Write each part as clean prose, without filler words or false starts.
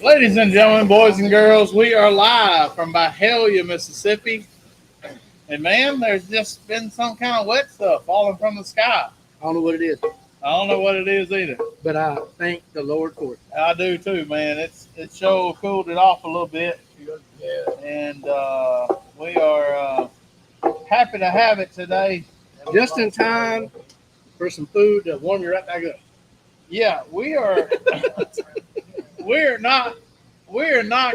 Ladies and gentlemen, boys and girls, we are live from Byhalia, Mississippi. And man, there's just been some kind of wet stuff falling from the sky. I don't know what it is, I don't know what it is either. but I thank the Lord for it. I do too, man. It sure cooled it off a little bit, and we are happy to have it today. Just in time for some food to warm you right back up. Yeah, we are. we're not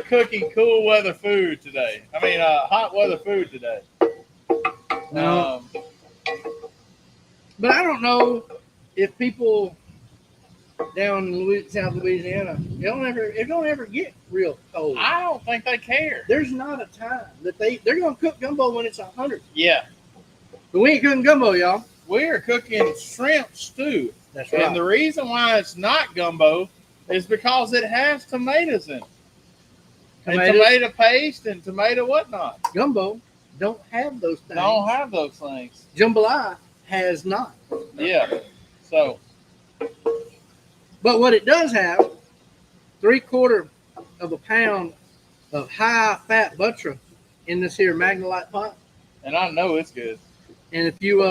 cooking cool weather food today. I mean, hot weather food today. No. But I don't know if people down in South Louisiana, it don't ever get real cold. I don't think they care. There's not a time that they're gonna cook gumbo when it's 100. Yeah, But we ain't cooking gumbo, y'all. we're cooking shrimp stew. That's And the reason why it's not gumbo is because it has tomatoes in it. And tomato paste and tomato whatnot. Gumbo don't have those things. Don't have those things. Jambalaya has not. Yeah. So, But what it does have, 3/4 of a pound of high fat butter in this here Magnolite pot. and I know it's good. And if you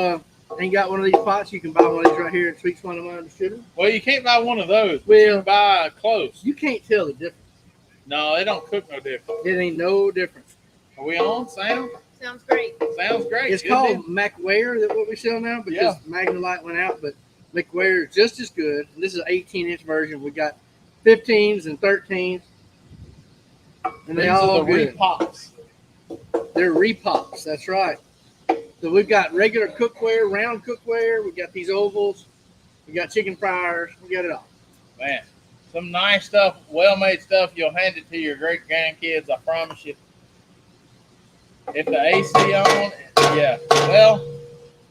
ain't got one of these pots, you can buy one of these right here at Sweet 21 Distributor. Well, you can't buy one of those. Well, You can buy close. you can't tell the difference. No, they don't cook no different. It ain't no difference. Are we on, Sam? Sounds great. Sounds great. It's Good called McWare, that what we sell now, because Yeah. Magnolite went out, but McWare is just as good. And this is an 18-inch version. We got 15s and 13s. And they These all are the good. repops. They're repops. That's right. So we've got regular cookware, round cookware. We got these ovals. We got chicken fryers. We got it all. Man, some nice stuff, well-made stuff. You'll hand it to your great grandkids, I promise you. If the AC on, yeah. Well,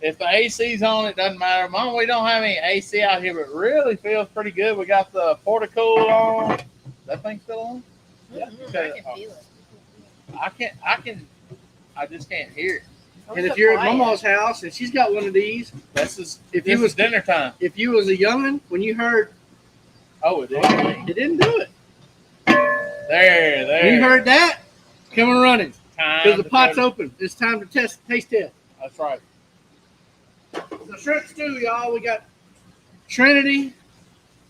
if the AC's on, it doesn't matter. Mom, we don't have any AC out here, but really feels pretty good. We got the Porticool on. That thing still on? Yeah. I can feel it. I just can't hear it. And if you're at Mama's house and she's got one of these, This is If was dinner time. if you was a youngin', when you heard, Oh, it is. it didn't do it. There. When you heard that, come and running. Time Because the to pot's go- open. It's time to taste test. That's right. So shrimp stew, y'all. We got Trinity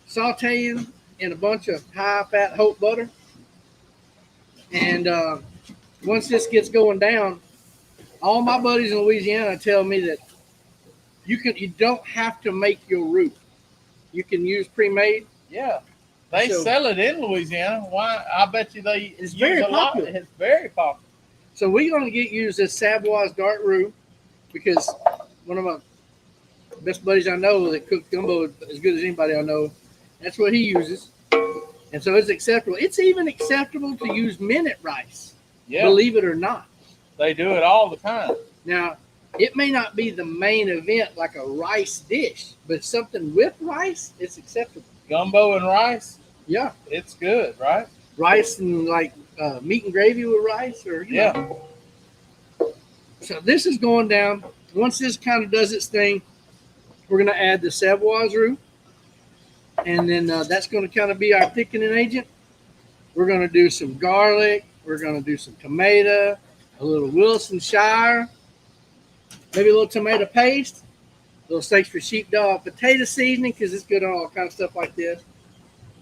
sauteing in a bunch of high-fat Hope butter. And once this gets going down, all my buddies in Louisiana tell me that you don't have to make your roux. You can use pre-made. Yeah. They So- sell it in Louisiana. Why? I bet you they It's use very a lot. popular. It's very popular. So we're going to use this Savoy's dark roux because one of my best buddies I know that cooks gumbo as good as anybody I know, that's what he uses. And so it's acceptable. It's even acceptable to use minute rice, Yeah. believe it or not. They do it all the time. Now, it may not be the main event like a rice dish, but something with rice, it's acceptable. Gumbo and rice, Yeah. it's good, right? Rice and like meat and gravy with rice or, you know. Yeah. So this is going down. Once this kind of does its thing, we're going to add the Savoy's roux. And then that's going to kind of be our thickening agent. We're going to do some garlic. We're going to do some tomato, a little Wilsonshire, maybe a little tomato paste, a little steaks for sheepdog potato seasoning because it's good on all kinds of stuff like this.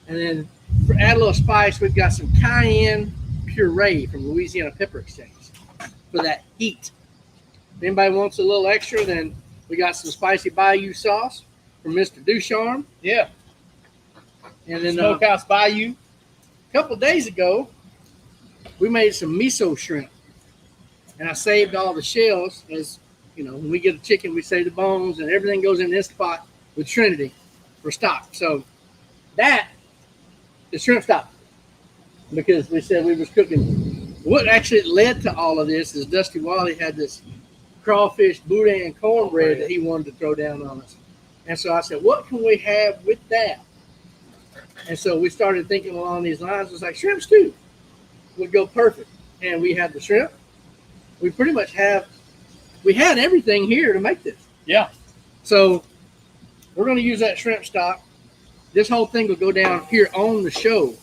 And then for add a little spice, we've got some cayenne puree from Louisiana Pepper Exchange for that heat. If anybody wants a little extra, then we got some spicy Bayou sauce from Mr. Ducharme. Yeah. And then Smokehouse Bayou. a couple of days ago, we made some miso shrimp. And I saved all the shells. As you know, when we get a chicken, we save the bones and everything goes in this pot with Trinity for stock. So that is shrimp stock. Because we said we was cooking. What actually led to all of this is Dusty Wally had this crawfish boudin cornbread that he wanted to throw down on us. And so I said, what can we have with that? And so we started thinking along these lines. It was like shrimp stew would go perfect. And we had the shrimp. We pretty much had everything here to make this. Yeah. So we're going to use that shrimp stock. This whole thing will go down here on the show.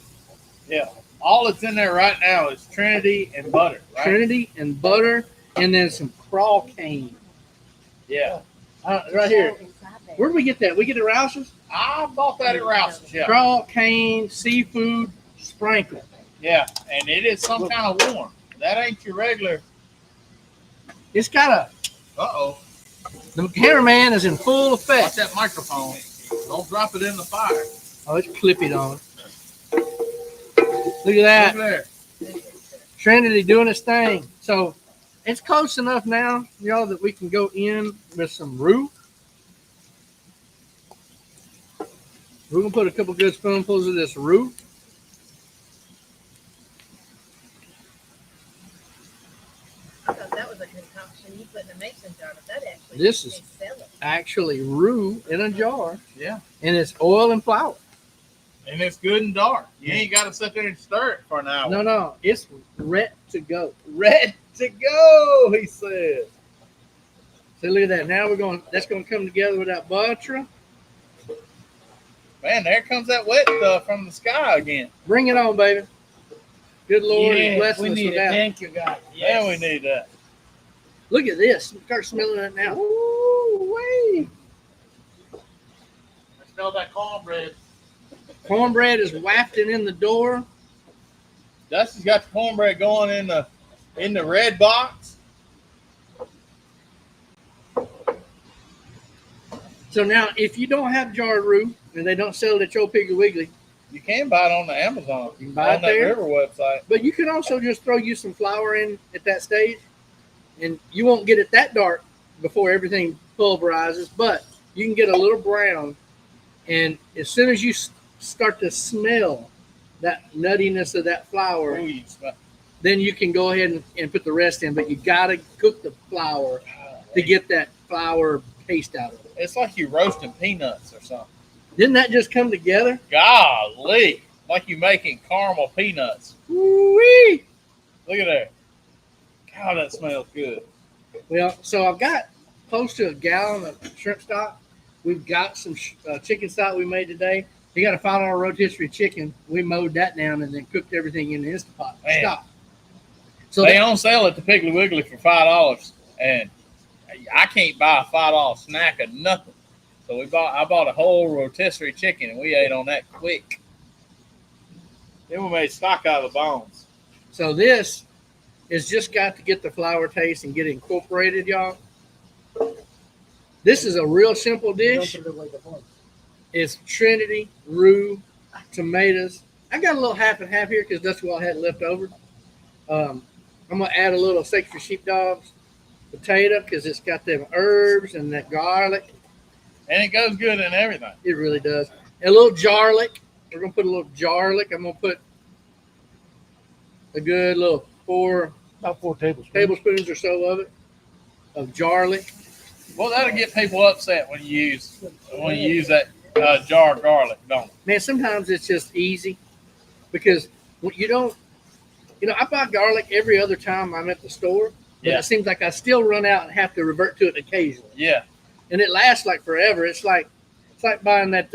Yeah. All that's in there right now is Trinity and butter, right? Trinity and butter, and then some crawl cane. Yeah. Right here. Where do we get that? We get it at Rouse's? I bought that at Rouse's, yeah. Crawl cane, seafood, sprinkle. Yeah, and it is some kind of warm. That ain't your regular. It's got a. Uh-oh. The cameraman is in full Watch effect. that microphone. Don't drop it in the fire. Oh, it's clipping on. Look at that. Look there. Trinity doing its thing. So it's close enough now, y'all, that we can go in with some roux. We're going to put a couple good spoonfuls of this roux. I thought that was a concoction you put in a mason jar, but that actually This is- they sell it. Actually, roux in a jar. Yeah. And it's oil and flour. And it's good and dark. You ain't got to sit there and stir it for an hour. No. It's ready to go. Ready to go, he said. So look at that. Now that's going to come together with that butter. Man, there comes that wet stuff from the sky again. Bring it on, baby. Good Lord, Yeah, bless we us need with it. that. Thank you, God. Yeah, we need that. Look at this. Start smelling it now. Ooh-wee. I smell that cornbread. Cornbread is wafting in the door. Dusty's got the cornbread going in the red box. So now, if you don't have jarred roux and they don't sell it at your Piggly Wiggly, You can buy it on the Amazon. You can buy it on that there. River website. but you can also just throw you some flour in at that stage, and you won't get it that dark before everything pulverizes, but you can get a little brown, and as soon as you start to smell that nuttiness of that flour, Ooh, you smell. then you can go ahead and put the rest in, but you got to cook the flour to get that flour paste out of it. It's like you roasting peanuts or something. Didn't that just come together? Golly, like you making caramel peanuts. Woo-wee! Look at that. God, that smells good. Well, so I've got close to a gallon of shrimp stock. We've got some chicken stock we made today. You got a $5 rotisserie chicken. We mowed that down and then cooked everything in the Instant Pot Man. stock. So They on sale at the Piggly Wiggly for $5, and I can't buy a $5 snack of nothing. So I bought a whole rotisserie chicken, and we ate on that quick. Then we made stock out of the bones. So this is just got to get the flour taste and get it incorporated, y'all. This is a real simple dish. It's Trinity, roux, tomatoes. I got a little half and half here because that's what I had left over. I'm going to add a little sacred sheepdogs potato because it's got them herbs and that garlic. And it goes good in everything. It really does. And a little garlic. We're going to put a little garlic. I'm going to put a good little About 4 tablespoons. tablespoons or so of it, of garlic. Well, that'll get people upset when you use that jar of garlic, don't it? Man, sometimes it's just easy because you don't, I buy garlic every other time I'm at the store. But Yeah. it seems like I still run out and have to revert to it occasionally. Yeah. And it lasts like forever. It's like buying that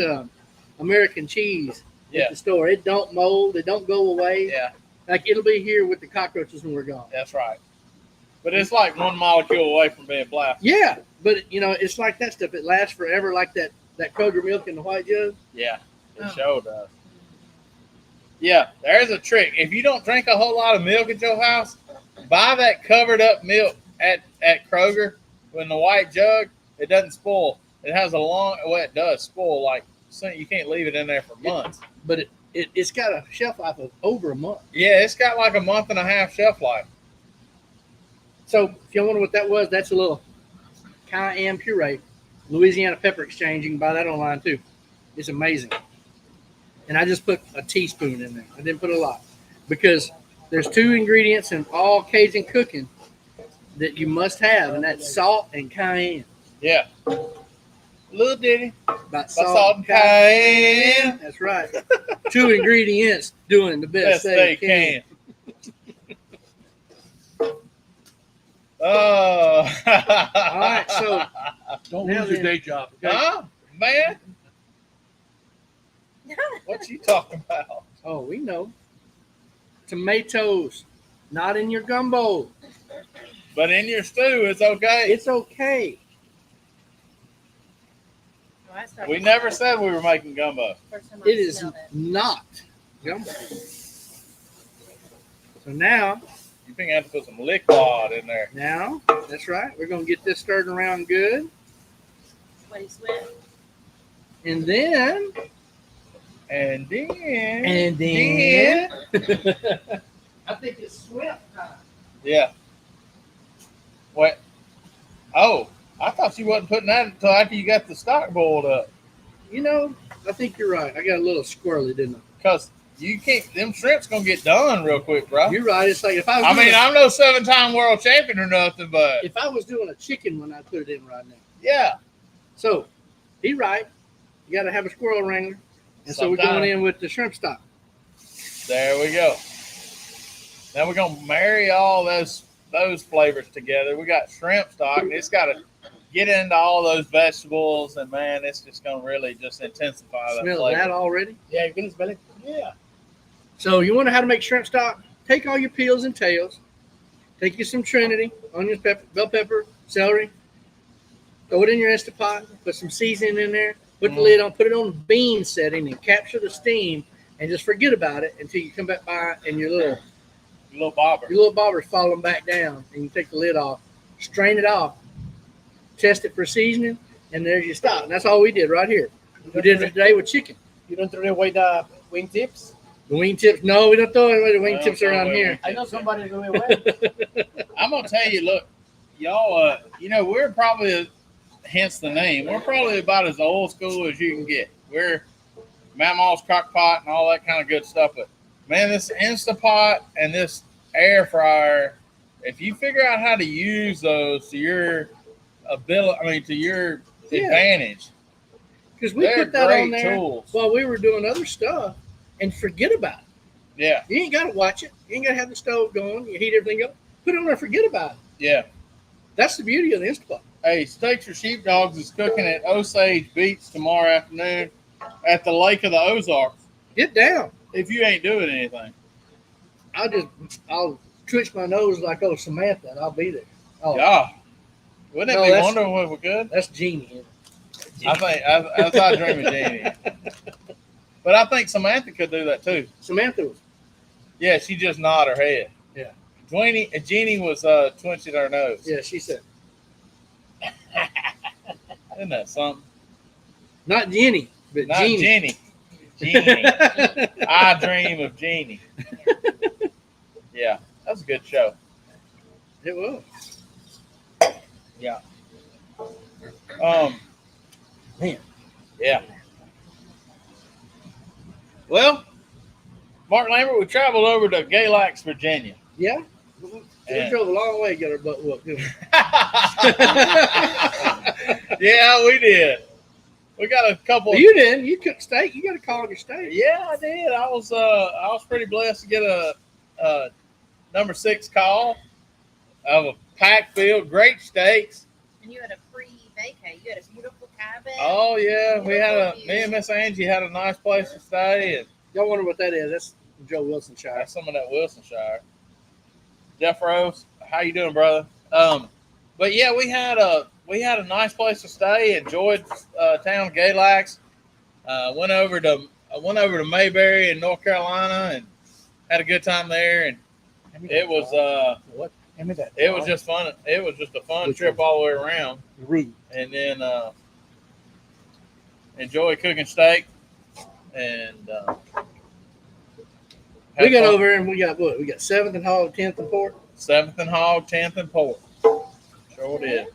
American cheese Yeah. at the store. It don't mold. It don't go away. Yeah, Like it'll be here with the cockroaches when we're gone. that's right. But it's like one molecule away from being black. Yeah, but it's like that stuff. It lasts forever, like that Kroger milk in the white jug. Yeah, it Oh. sure does. Yeah, there's a trick. If you don't drink a whole lot of milk at your house, buy that covered up milk at Kroger in the white jug. It doesn't spoil. It has it does spoil. Like, so you can't leave it in there for months. But it's got a shelf life of over a month. Yeah, it's got like a month and a half shelf life. So if you wonder what that was, that's a little cayenne puree, Louisiana Pepper Exchange. You can buy that online too. It's amazing. And I just put a teaspoon in there. I didn't put a lot because there's 2 ingredients in all Cajun cooking that you must have, and that's salt and cayenne. Yeah. Little ditty. About Salt and cayenne. That's right. 2 ingredients doing the best, Best they can. Oh. All right, so Don't Now lose your then. day job. Okay? Huh? Man, what you talking about? we know. tomatoes, not in your gumbo. But in your stew, it's okay. It's okay. Oh, I started We never said we were making gumbo. first time I It is smelled it. not gumbo. So now, You think I have to put some liquid in there. that's right. We're gonna get this stirred around good, Sweaty sweat. and then And then. I think it's sweat time. Yeah. What? Oh, I thought you wasn't putting that until after you got the stock boiled up. You know, I think you're right. I got a little squirrely, didn't I? Because you can't, them shrimp's going to get done real quick, bro. You're right. It's like if I was I doing mean, I'm no 7-time world champion or nothing, but if I was doing a chicken one, I'd put it in right now. yeah. So, he's right. You got to have a squirrel wrangler. And so we're Sometime. going in with the shrimp stock. There we go. Now we're going to marry all those flavors together. We got shrimp stock, and it's got to get into all those vegetables, and man, it's just going to really just intensify that Smell flavor. that already? Yeah, you can smell it. Yeah. So you want to know how to make shrimp stock? Take all your peels and tails. Take you some Trinity, onions, pepper, bell pepper, celery. Throw it in your Instant Pot. Put some seasoning in there. Put the lid on. Put it on bean setting and capture the steam. And just forget about it until you come back by and your Little bobber. little bobber's falling back down. And you take the lid off, strain it off, test it for seasoning, and there's your stock. And that's all we did right here. We did it today with chicken. You don't throw away the wing tips? The wing tips, no, we don't throw away the wing Well, tips throw around away here. I know somebody threw away. I'm going to tell you, look, y'all, we're probably, hence the name, we're probably about as old school as you can get. We're Mama's crock pot and all that kind of good stuff. But, man, this Instapot and this air fryer, if you figure out how to use those to your to your Yeah. advantage, Because we they're put that great on there tools. while we were doing other stuff and forget about it. Yeah, You ain't got to watch it. You ain't got to have the stove going. You heat everything up. Put it on there and forget about it. yeah. That's the beauty of the Instant Pot. Hey, Steaks for Sheepdogs is cooking at Osage Beach tomorrow afternoon at the Lake of the Ozarks. Get down. If you ain't doing anything. I'll twitch my nose like, oh, Samantha, and I'll be there. Oh, Yeah. Wouldn't it No, be that's- wonderful if we could? that's Jeannie. I think I thought Dream of Jeannie. But I think Samantha could do that too. Samantha was. Yeah, she just nod her head. Yeah. Jeannie was twitching her nose. Yeah, she said. Isn't that something? Not Jenny, but Not Jeannie. Jeannie. Jeannie. I dream of Jeannie. Yeah, that's a good show. It was. Man. Yeah. Well, Mark Lambert, we traveled over to Galax, Virginia. Yeah. We drove a long way to get our butt whooped. didn't we? Yeah, we did. We got a couple. You didn't. You cooked steak. You got to call your steak. Yeah, I did. I was pretty blessed to get a number 6 call of a packed field, great steaks. And you had a free vacay. You had a beautiful cabin. Oh yeah, me and Miss Angie had a nice place to stay, and Y'all wonder what that is? That's from Joe Wilsonshire. that's some of that Wilsonshire. Jeff Rose, how you doing, brother? But yeah, we had a nice place to stay. Enjoyed town of Galax. Went over to Mayberry in North Carolina and had a good time there. And it was What? Give me that. it was just fun. It was just a fun Which trip one? all the way around. Rude. And then enjoy cooking steak. And We got over and we got what? We got 7th and Hog, 10th and Port. 7th and Hog, 10th and Port. Sure did.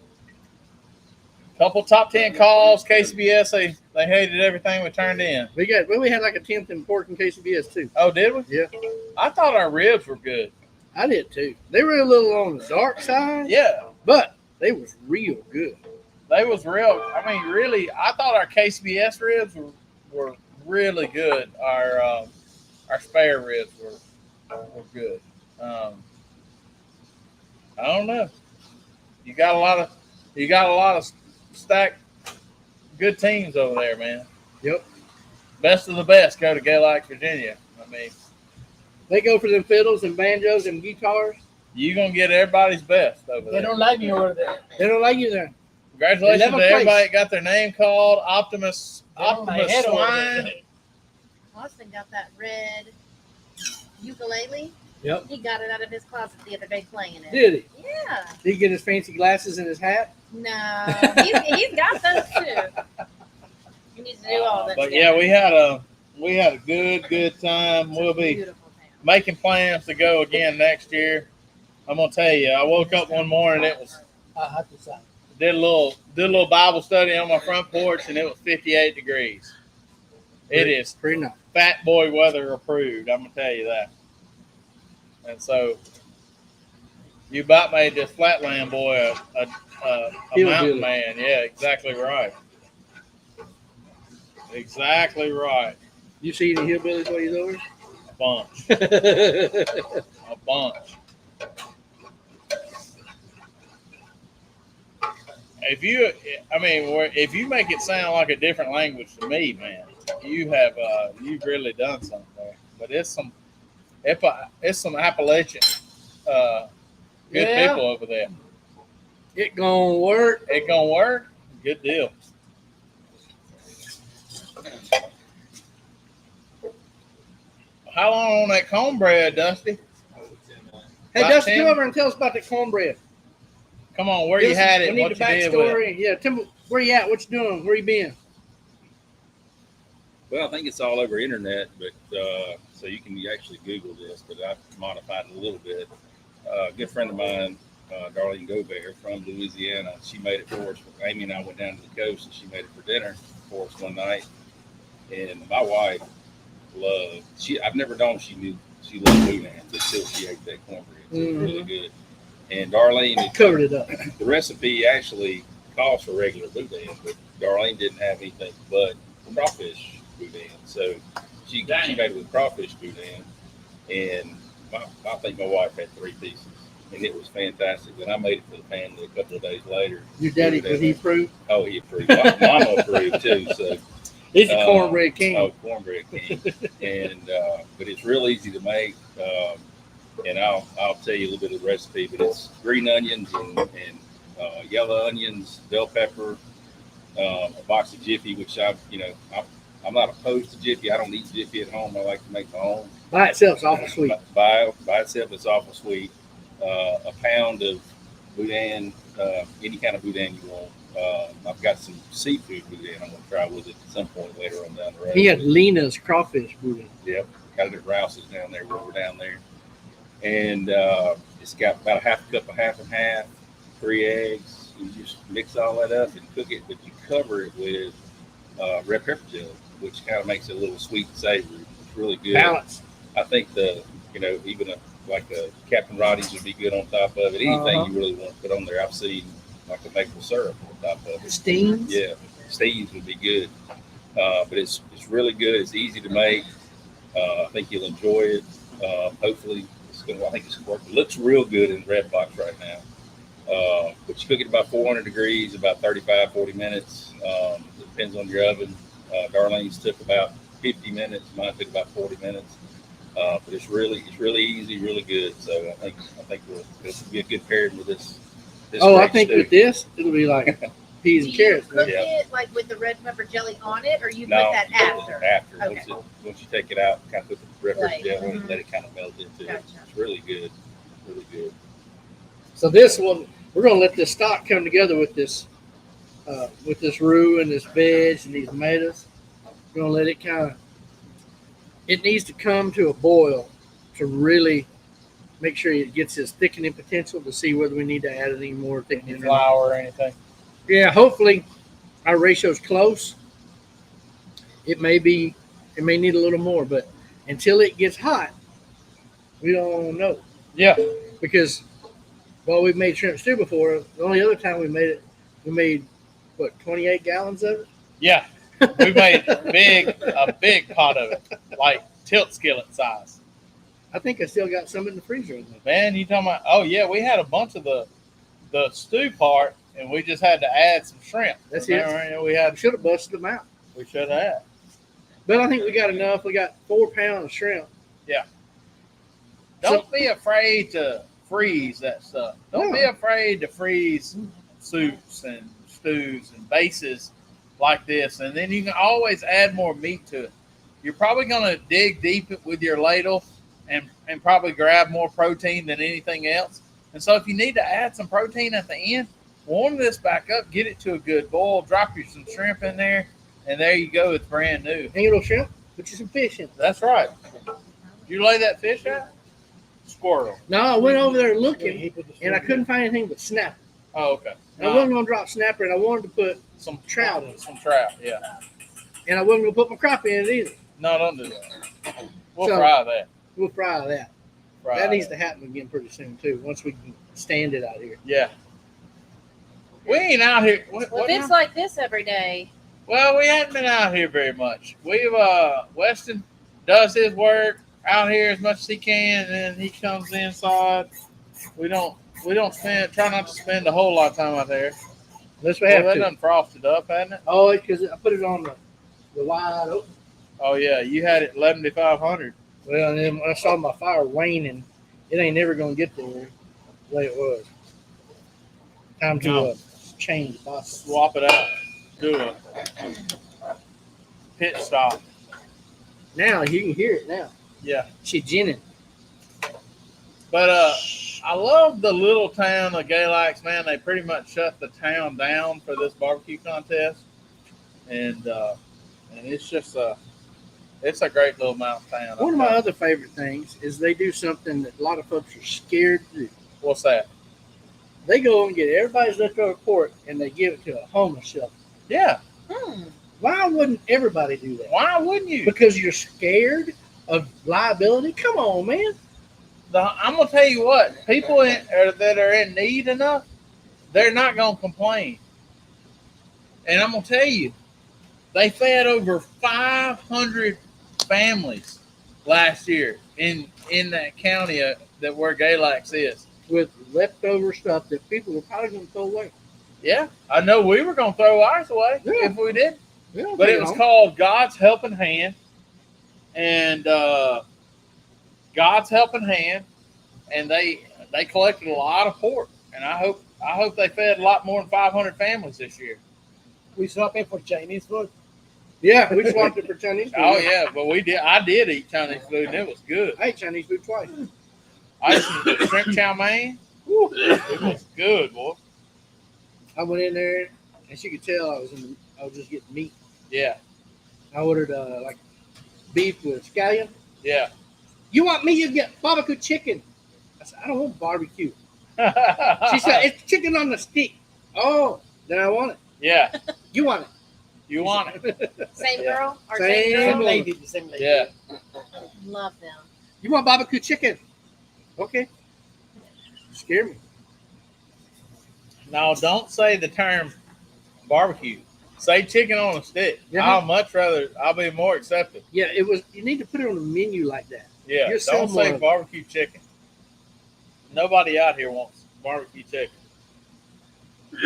Couple top 10 calls. KCBS, they hated everything we turned in. We had like a 10th and Port in KCBS too. Oh, did we? Yeah. I thought our ribs were good. I did too. They were a little on the dark side, Yeah, but they was real good. they was real. I mean, really, I thought our KCBS ribs were really good. Our spare ribs were good. I don't know. You got a lot of stacked good teams over there, man. Yep. Best of the best go to Galax, Virginia. I mean, They go for them fiddles and banjos and guitars. You gonna get everybody's best over They there. don't like me over there. They don't like you there. Congratulations to 11th place. everybody that got their name called. Optimus They're on my Optimus head over Swine. there. Austin got that red ukulele. Yep. He got it out of his closet the other day playing it. Did he? Yeah. Did he get his fancy glasses and his hat? No, he's got those too. He needs to do all that. But yeah, we had a good time. We'll be Beautiful town. making plans to go again next year. I'm gonna tell you, I woke up one morning, it was I had to say. did a little Bible study on my front porch, and it was 58 degrees. It is Pretty nice. fat boy weather approved. I'm gonna tell you that. And so you about made this flatland boy a Hillbilly. mountain man. Yeah, exactly right. Exactly right. You see any hillbillies while he's over? A bunch. A bunch. If you make it sound like a different language to me, man, you've really done something there. But it's some Appalachian good Yeah. people over there. It gonna work. It gonna work? Good deal. How long on that cornbread, Dusty? Hey, About Dustin, 10. come over and tell us about the cornbread. Come on, where you Give us- had it, We need what the you did with it. backstory. Yeah, tell me where you at, what you doing, where you been. Well, I think it's all over internet, but so you can actually Google this, but I've modified it a little bit. A good friend of mine, Darlene Gobert from Louisiana, she made it for us. Amy and I went down to the coast, and she made it for dinner for us one night. And my wife I've never known she loved boudin until she ate that cornbread. It was really good. And Darlene, Covered it up. the recipe actually calls for regular boudin, but Darlene didn't have anything but crawfish boudin. So she made it with crawfish boudin, and I think my wife had 3 pieces, and it was fantastic. And I made it for the family a couple of days later. Your daddy, was he approved? Oh, he approved. Mama approved too. So He's a cornbread king. oh, cornbread king, and but it's real easy to make. And I'll tell you a little bit of the recipe, but it's green onions and yellow onions, bell pepper, a box of Jiffy, which I'm not opposed to Jiffy. I don't eat Jiffy at home. I like to make my own. By itself, it's awful sweet. By itself, it's awful sweet. A pound of boudin, any kind of boudin you want. I've got some seafood boudin I'm going to try with it at some point later on down the road. He had Lena's crawfish boudin. Yep, got it at Rouse's down there when we're down there. And it's got about a half a cup of half and half, 3 eggs. You just mix all that up and cook it, but you cover it with red pepper jelly, which kind of makes it a little sweet and savory. It's really good. Balance. I think even like a Captain Roddy's would be good on top of it. Anything you really want to put on there. I've seen like a maple syrup on top of it. Steams. Yeah, steams would be good. But it's really good. It's easy to make. I think you'll enjoy it. Hopefully, I think it's working. It looks real good in the red box right now. But you cook it about 400 degrees, about 35, 40 minutes. Depends on your oven. Darlene's took about 50 minutes. Mine took about 40 minutes. But it's really easy, really good. So I think this will be a good pairing with this. Oh, I great think stew. with this, it'll be like peas Do and you carrots. cook Yeah. it like with the red pepper jelly on it, or you No, put that after? After. Okay. Once you take it out, kind of put the red pepper Right. jelly and Mhm. let it kind of melt into it. Gotcha. It's really good. Really good. So this one, we're gonna let this stock come together with this roux and this veg and these tomatoes. We're gonna let it it needs to come to a boil to really make sure it gets its thickening potential to see whether we need to add any more thickening. or not. Flour or anything. Yeah, hopefully our ratio's close. It may need a little more, but until it gets hot, we don't know. Yeah. Because we've made shrimp stew before. The only other time we made what, 28 gallons of it? Yeah. We made a big pot of it, like tilt skillet size. I think I still got some in the freezer. In there. Man, you talking about? Oh yeah, we had a bunch of the stew part, and we just had to add some shrimp. That's it. Remember, we I should have busted them out. should have. But I think we got enough. We got 4 pounds of shrimp. Yeah. Don't be afraid to freeze that stuff. Don't be afraid to freeze soups and stews and bases like this, and then you can always add more meat to it. You're probably going to dig deep with your ladle and probably grab more protein than anything else. And so if you need to add some protein at the end, warm this back up, get it to a good boil, drop you some shrimp in there, and there you go. It's brand new. And a little shrimp, put you some fish in it. That's right. Did you lay that fish out? Squirrel. No, I went over there looking, He put the and I shrimp couldn't find anything but snapper. Oh, okay. I wasn't going to drop snapper, and I wanted to put, Some trout in it. Some trout, yeah. and I wasn't going to put my crop in it either. No, don't do that. We'll So- fry that. We'll fry that. Fry That needs that. to happen again pretty soon too. Once we can stand it out here. Yeah. We ain't out here. What Well, if it's now? like this every day, Well, we haven't been out here very much. We've Weston does his work out here as much as he can, and then he comes inside. We don't try not to spend a whole lot of time out there. Unless we Well, have that to. done frosted up, hasn't it? Oh, it's because I put it on the wide open. Oh yeah, you had it 11,500. Well, and then when I saw my fire waning, it ain't never gonna get there the way it was. Time to No. change the bottle. Swap it out. Do a pit stop. Now you can hear it now. Yeah. She ginning. But I love the little town of Galax, man. They pretty much shut the town down for this barbecue contest, and it's just it's a great little mountain town. One of my other favorite things is they do something that a lot of folks are scared to do. What's that? They go and get everybody's leftover pork and they give it to a homeless shelter. Yeah. Why wouldn't everybody do that? Why wouldn't you? Because you're scared of liability? Come on, man. I'm gonna tell you what. People that are in need enough, they're not gonna complain. And I'm gonna tell you, they fed over 500 families last year in that county that where Galax is. With leftover stuff that people were probably going to throw away. Yeah, I know we were gonna throw ours away Yeah. if we did, Yeah, but it was called God's Helping Hand, and God's Helping Hand, and they collected a lot of pork, and I hope they fed a lot more than 500 families this year. We swap it for Chinese food. Yeah, we swapped it for Chinese food. Oh yeah, but I did eat Chinese food, and it was good. I ate Chinese food twice. I ate some shrimp chow mein. Woo. It was good, boy. I went in there, and she could tell I was just getting meat. Yeah, I ordered like beef with scallion. yeah. You want me? You get barbecue chicken. I said, I don't want barbecue. She said, it's chicken on the stick. Oh, then I want it. "Yeah, You want it? you want it? same Yeah. girl or Same same Same girl. lady, the same lady. Yeah." Love them. You want barbecue chicken? Okay. Scare me. Now, don't say the term barbecue. Say chicken on a stick. Yeah. I'll be more accepting. Yeah, it was. You need to put it on the menu like that. Yeah, You're don't say someone- barbecue chicken. Nobody out here wants barbecue chicken.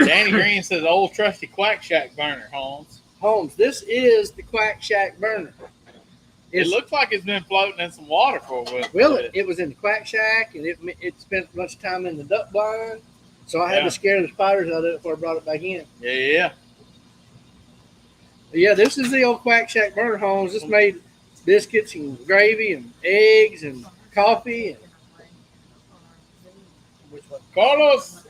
Danny Green says, old trusty Quack Shack burner, Holmes. Holmes, this is the Quack Shack burner. It looks like it's been floating in some water for a while. Well, it was in the Quack Shack, and it spent much time in the duck blind. So I had Yeah. to scare the spiders out of it before I brought it back in. Yeah. But yeah, this is the old Quack Shack burner, Holmes. This made biscuits and gravy and eggs and coffee. And Which one? Carlos.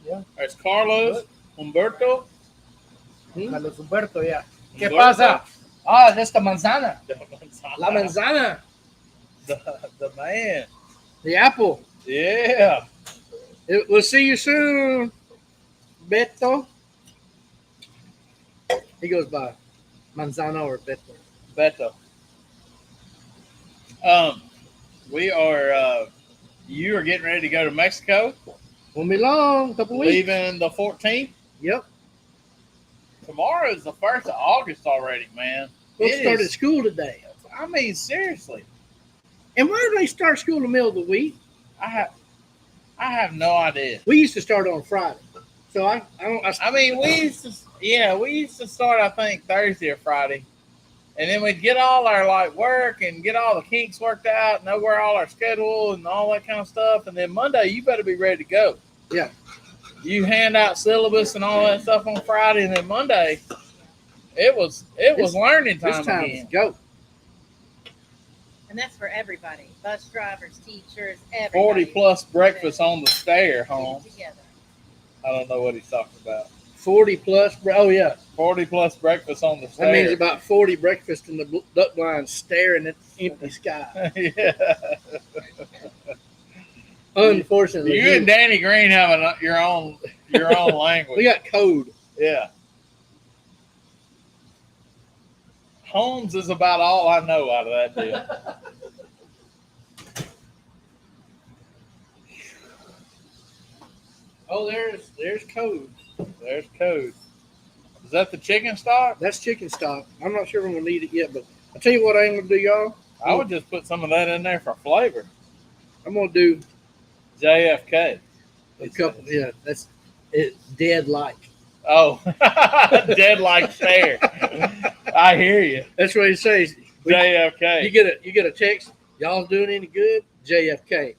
Yeah. There's Carlos. Humberto. Hmm? Carlos Humberto, yeah. ¿Qué Humberto. pasa? Ah, es esta manzana. La manzana, The man. the apple. Yeah. We'll see you soon, Beto. He goes by Manzana or Beto. Beto. We are. You are getting ready to go to Mexico. Won't be long, couple weeks. Leaving the 14th. Yep. Tomorrow is the 1st of August already, man. We'll It start is- at school today. I mean, seriously. And why do they start school in the middle of the week? I have no idea. We used to start on Friday. So I don't. I mean, we used to start, I think, Thursday or Friday, And then we'd get all our like work and get all the kinks worked out, know where all our schedule and all that kind of stuff. And then Monday, you better be ready to go. Yeah. You hand out syllabus and all that stuff on Friday, and then Monday, it was learning time This time again. is go. And that's for everybody. Bus drivers, teachers, 40 everybody. plus breakfast on the stair Get home. it together. I don't know what he's talking about. 40 plus. Oh, yeah. 40 plus breakfast on the That stair. means about 40 breakfast in the duck blind staring at the empty sky. Yeah. Unfortunately. You and Danny Green have your own language. we got code. Yeah. Holmes is about all I know out of that deal. Oh, there's code. There's code. Is that the chicken stock? That's chicken stock. I'm not sure if I'm going to need it yet, but I'll tell you what I am going to do, y'all. I would just put some of that in there for flavor. I'm going to do JFK. a couple. Yeah, that's it. Dead like. Oh, dead like stare. I hear you. That's what he says. You JFK. get a text. Y'all doing any good? JFK,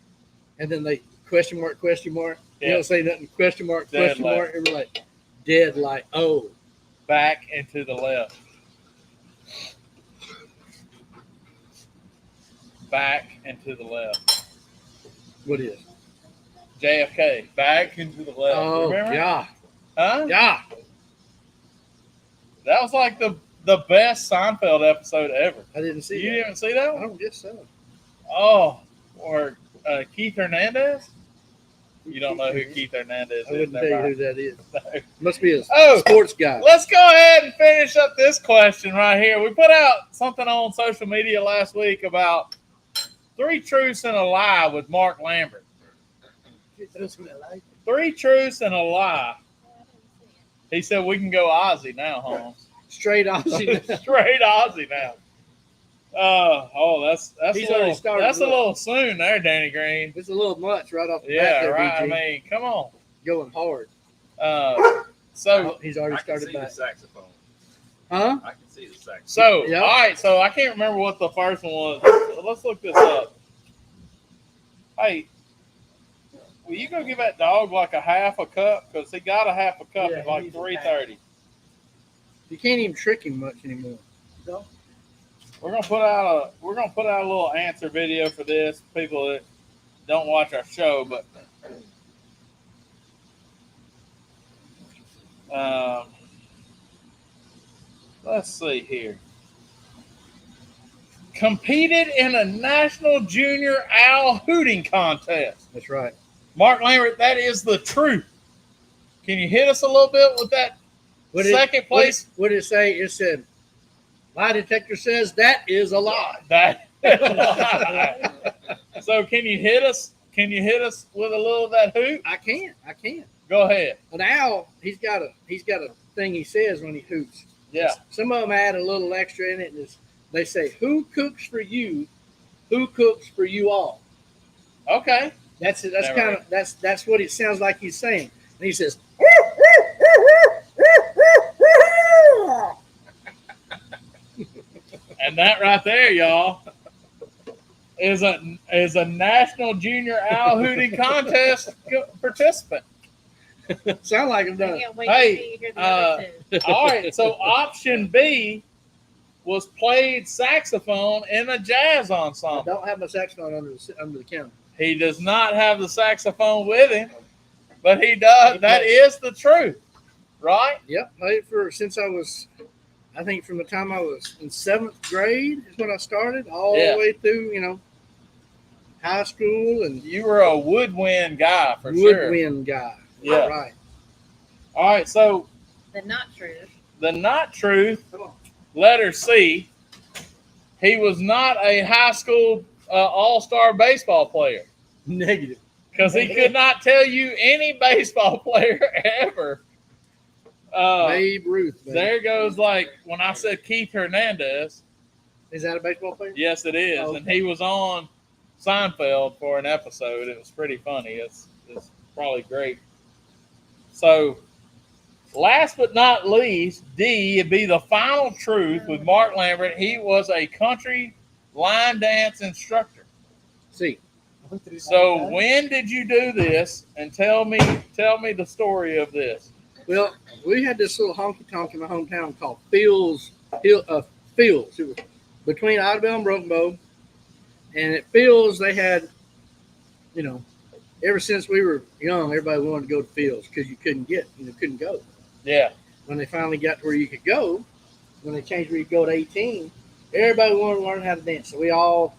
and then they question mark. You Yeah. don't say nothing. Question mark. Dead Question mark. And we're like, dead like. Oh, Back and to the left. Back and to the left. what is? JFK. Back and to the left. Oh, Remember? yeah, Huh? yeah. That was like the best Seinfeld episode ever. I didn't see You that. didn't see that I one? don't guess so. Oh, or Keith Hernandez? You don't know who Keith Hernandez I is. wouldn't tell you who that is. Must be a Oh. sports guy. Let's go ahead and finish up this question right here. We put out something on social media last week about 3 truths and a lie with Mark Lambert. 3 truths and a lie. He said we can go Aussie now, Holmes. Straight Aussie. Straight Aussie now. That's He's a already little, started that's a with- little soon there, Danny Green. It's a little much right off the bat Yeah, there, right. I BG. mean, come on. Going hard. So He's already I can started see the back. saxophone. Huh? I can see the saxophone. So, Yeah. all right. So I can't remember what the first one was. Let's look this up. Hey, will you go give that dog like a half a cup? Because he got a half a cup Yeah, at he like needs a 3:30. You can't even trick him much anymore. We're gonna put out a little answer video for this. People that don't watch our show, but let's see here. Competed in a national junior owl hooting contest. That's right. Mark Lambert, that is the truth. Can you hit us a little bit with that What did- second place? What did it say? It said, lie detector says that is a lie. That. So can you hit us? Can you hit us with a little of that hoot? I can't. Go ahead. An owl, he's got a thing he says when he hoots. Yeah. Some of them add a little extra in it. And they say, "Who cooks for you? Who cooks for you all?" Okay. That's it. That's Never kind of that's what it sounds like he's saying. And he says, And that right there, y'all, is a national junior owl hooting contest participant. "Sound like him, I doesn't it?" can't wait Hey, to hear the other two. All right. So option B was played saxophone in a jazz I ensemble. don't have my saxophone under the counter. He does not have the saxophone with him, but he does. That is the truth, right? Yep, played for since I was, I think from the time I was in 7th grade is when I started, all Yeah. the way through, high school and You were a woodwind guy for sure. woodwind guy. Yeah. Right. All right. So The not truth. the not truth, letter C, he was not a high school all-star baseball player Negative. because he could not tell you any baseball player ever. Babe Ruth. Baby. There goes like when I said Keith Hernandez. Is that a baseball player? Yes, it is, Okay. and he was on Seinfeld for an episode. It was pretty funny. It's probably great. So Last but not least, D be the final truth with Mark Lambert. He was a country line dance instructor. See, So when did you do this? And tell me the story of this. well, we had this little honky tonk in my hometown called Fields. Fields. It was between Idabel and Broken Bow. And at Fields, they had, you know, ever since we were young, everybody wanted to go to Fields because you couldn't go. Yeah, When they finally got to where you could go, when they changed where you could go to 18, everybody wanted to learn how to dance. So we all,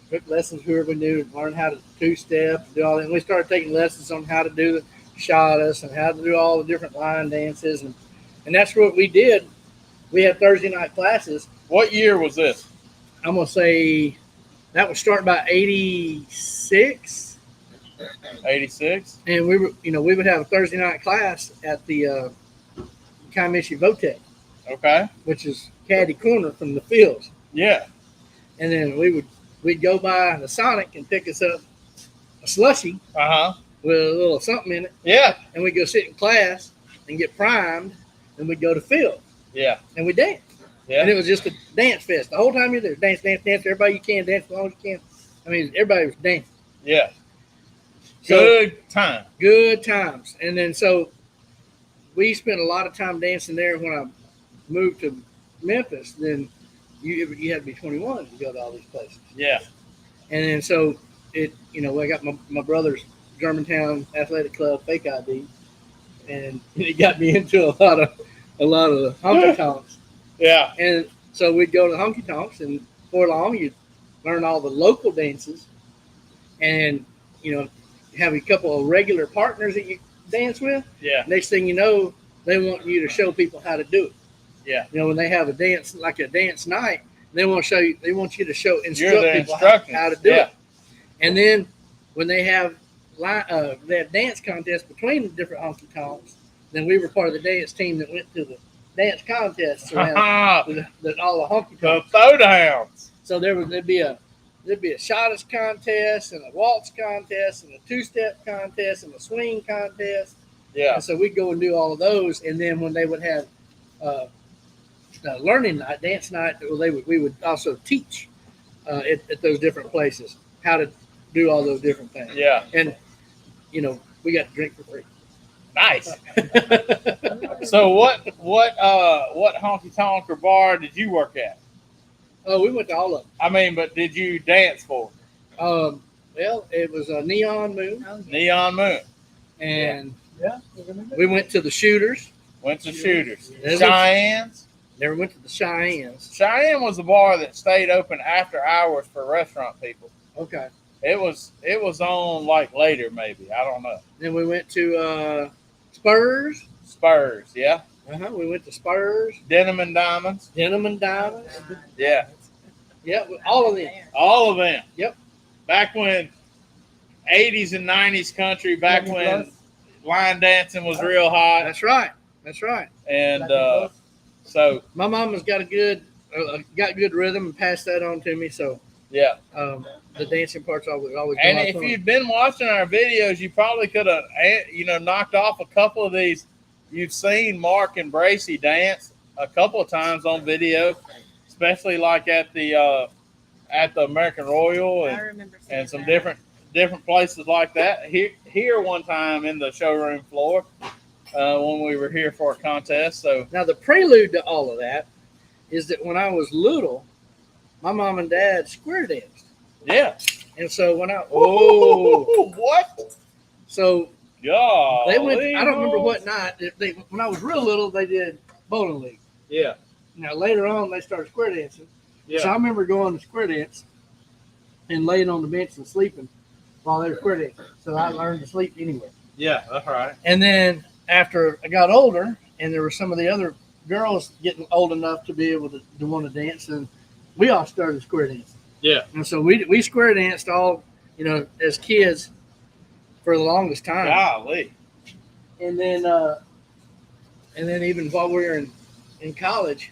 took lessons, whoever we knew, learn how to two-step, do all that. And we started taking lessons on how to do the shadas and how to do all the different line dances. And that's what we did. We had Thursday night classes. what year was this? I'm going to say that was starting by 86. 86. And we would have a Thursday night class at the Comanche Votech, Okay. which is caddy corner from the Fields. Yeah. And then we'd go by the Sonic and pick us up a slushie Uh huh. with a little something in it, Yeah. and we'd go sit in class and get primed, and we'd go to field Yeah. and we dance. Yeah. And it was just a dance fest the whole time you're there. Dance, dance, dance. Everybody you can dance as long as you can. I mean, everybody was dancing. Yeah. So Good time. good times. And then so we spent a lot of time dancing there. When I moved to Memphis, then you had to be 21 to go to all these places. Yeah. And then so I got my brother's Germantown Athletic Club fake ID, and it got me into a lot of the honky tonks. Yeah. And so we'd go to the honky tonks, and before long you'd learn all the local dances, and have a couple of regular partners that you dance with. Yeah. Next thing you know, they want you to show people how to do it. Yeah. When they have a dance night, they want you to instruct You're the people instructor. how to do Yeah. it. And then when they have dance contests between the different honky tonks, then we were part of the dance team that went to the dance contests around all the honky The tonks. Throwdowns. So there'd be a shadas contest and a waltz contest and a two-step contest and a swing contest. Yeah. And so we'd go and do all of those. And then when they would have learning night, dance night, we would also teach at those different places how to do all those different things. Yeah. And we got to drink for free. Nice. So what honky tonk or bar did you work at? Oh, we went to all of them. I mean, but did you dance for? Well, it was a Neon Moon, Neon Moon. and Yeah. we went to the Shooters. Went to Shooters. There's Cheyenne's. Never went to the Cheyennes. Cheyenne was the bar that stayed open after hours for restaurant people. Okay. It was on like later maybe. I don't know. Then we went to Spurs. Spurs, yeah. We went to Spurs, Denim and Diamonds. Denim and Diamonds. Yeah. Yeah, all of them. All of them. Yep. Back when 80s and 90s country, back when line dancing was real hot. That's right. That's right. And so, My mama's got good rhythm and passed that on to me. So yeah. the dancing part's always And been if fun. you'd been watching our videos, you probably could have, knocked off a couple of these. You've seen Mark and Bracy dance a couple of times on video, especially like at the American Royal I and, remember seeing and some that. different places like that. Here one time in the showroom floor when we were here for a contest. So Now the prelude to all of that is that when I was little, my mom and dad square danced, yeah. and so when What? so God. they went. I don't remember what night. When I was real little, they did bowling league. Yeah. Now later on, they started square dancing. Yeah. So I remember going to square dance and laying on the bench and sleeping while they were square dancing. So I learned to sleep anywhere. Yeah, that's right. And then after I got older, and there were some of the other girls getting old enough to be able to want to dance, and we all started square dancing. Yeah. And so we square danced all, as kids for the longest time. Golly. And then even while we were in college,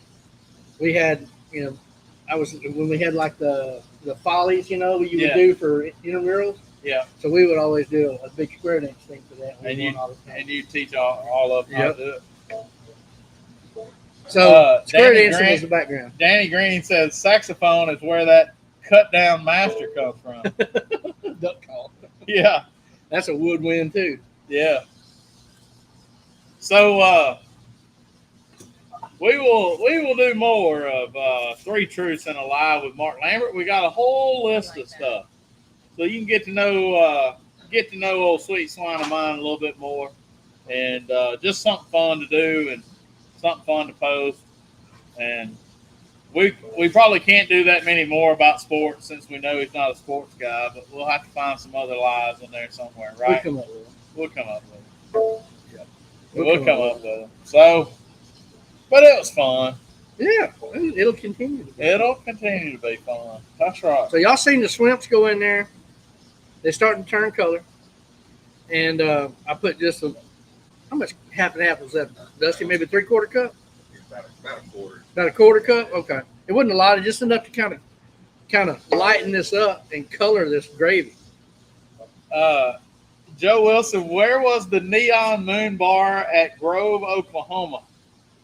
we had, when we had like the follies, you would Yeah. do for intramurals. Yeah. So we would always do a big square dance thing for that. We And won you- all the time. And you teach all of them how to do it. So square Danny dancing Grant- was the background. Danny Green says saxophone is where that cut down master comes from. Duck call. Yeah. That's a woodwind too. Yeah. So we will do more of Three Truths and a Lie with Mark Lambert. We got a whole list of stuff, so you can get to know old sweet swine of mine a little bit more, and just something fun to do and something fun to post. And we probably can't do that many more about sports since we know he's not a sports guy, but we'll have to find some other lies in there somewhere, right? We'll come up with it. We'll come up with it. Yeah. We'll come up with it. So, but it was fun. Yeah, it'll continue. To be. It'll continue to be fun. That's right. So y'all seen the swimps go in there? They're starting to turn color, and I put just how much half and half was that, Dusty? Maybe 3/4 cup. About a quarter. About a 1/4 cup. Okay, it wasn't a lot. Just enough to kind of lighten this up and color this gravy. Joe Wilson, where was the Neon Moon Bar at Grove, Oklahoma?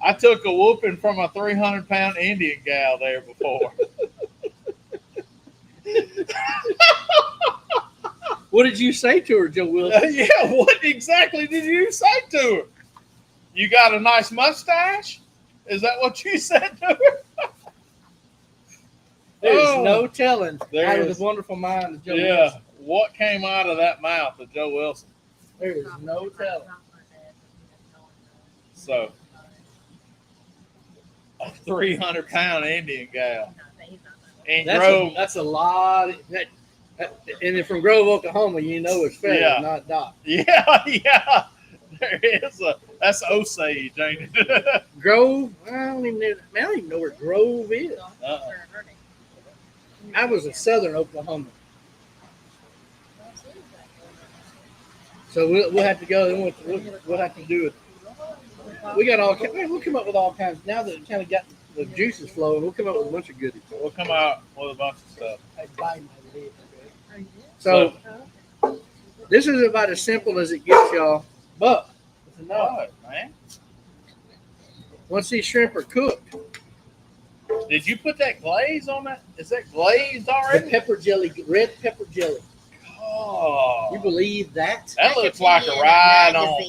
I took a whooping from a 300-pound Indian gal there before. What did you say to her, Joe Wilson? Yeah, what exactly did you say to her? You got a nice mustache? Is that what you said to her? There's Oh, no telling there out of is- the wonderful mind of Joe Yeah. Wilson. What came out of that mouth of Joe Wilson? There is no telling. So, a 300-pound Indian gal in Grove. That's a lot. And then from Grove, Oklahoma, you know it's fair, Yeah. not Doc. Yeah, yeah. There is that's Osage, ain't it? Grove, I don't even know where Grove is. I was in southern Oklahoma, so we'll have to go. And we'll have to do it. We got all. We'll come up with all kinds. Now that it kind of got the juices flowing, we'll come up with a bunch of goodies. We'll come out with a bunch of stuff. So this is about as simple as it gets, y'all. But No, man. once these shrimp are cooked, Did you put that glaze on that? Is that glazed the already? pepper jelly, red pepper jelly. Oh, You believe that? that looks like a ride on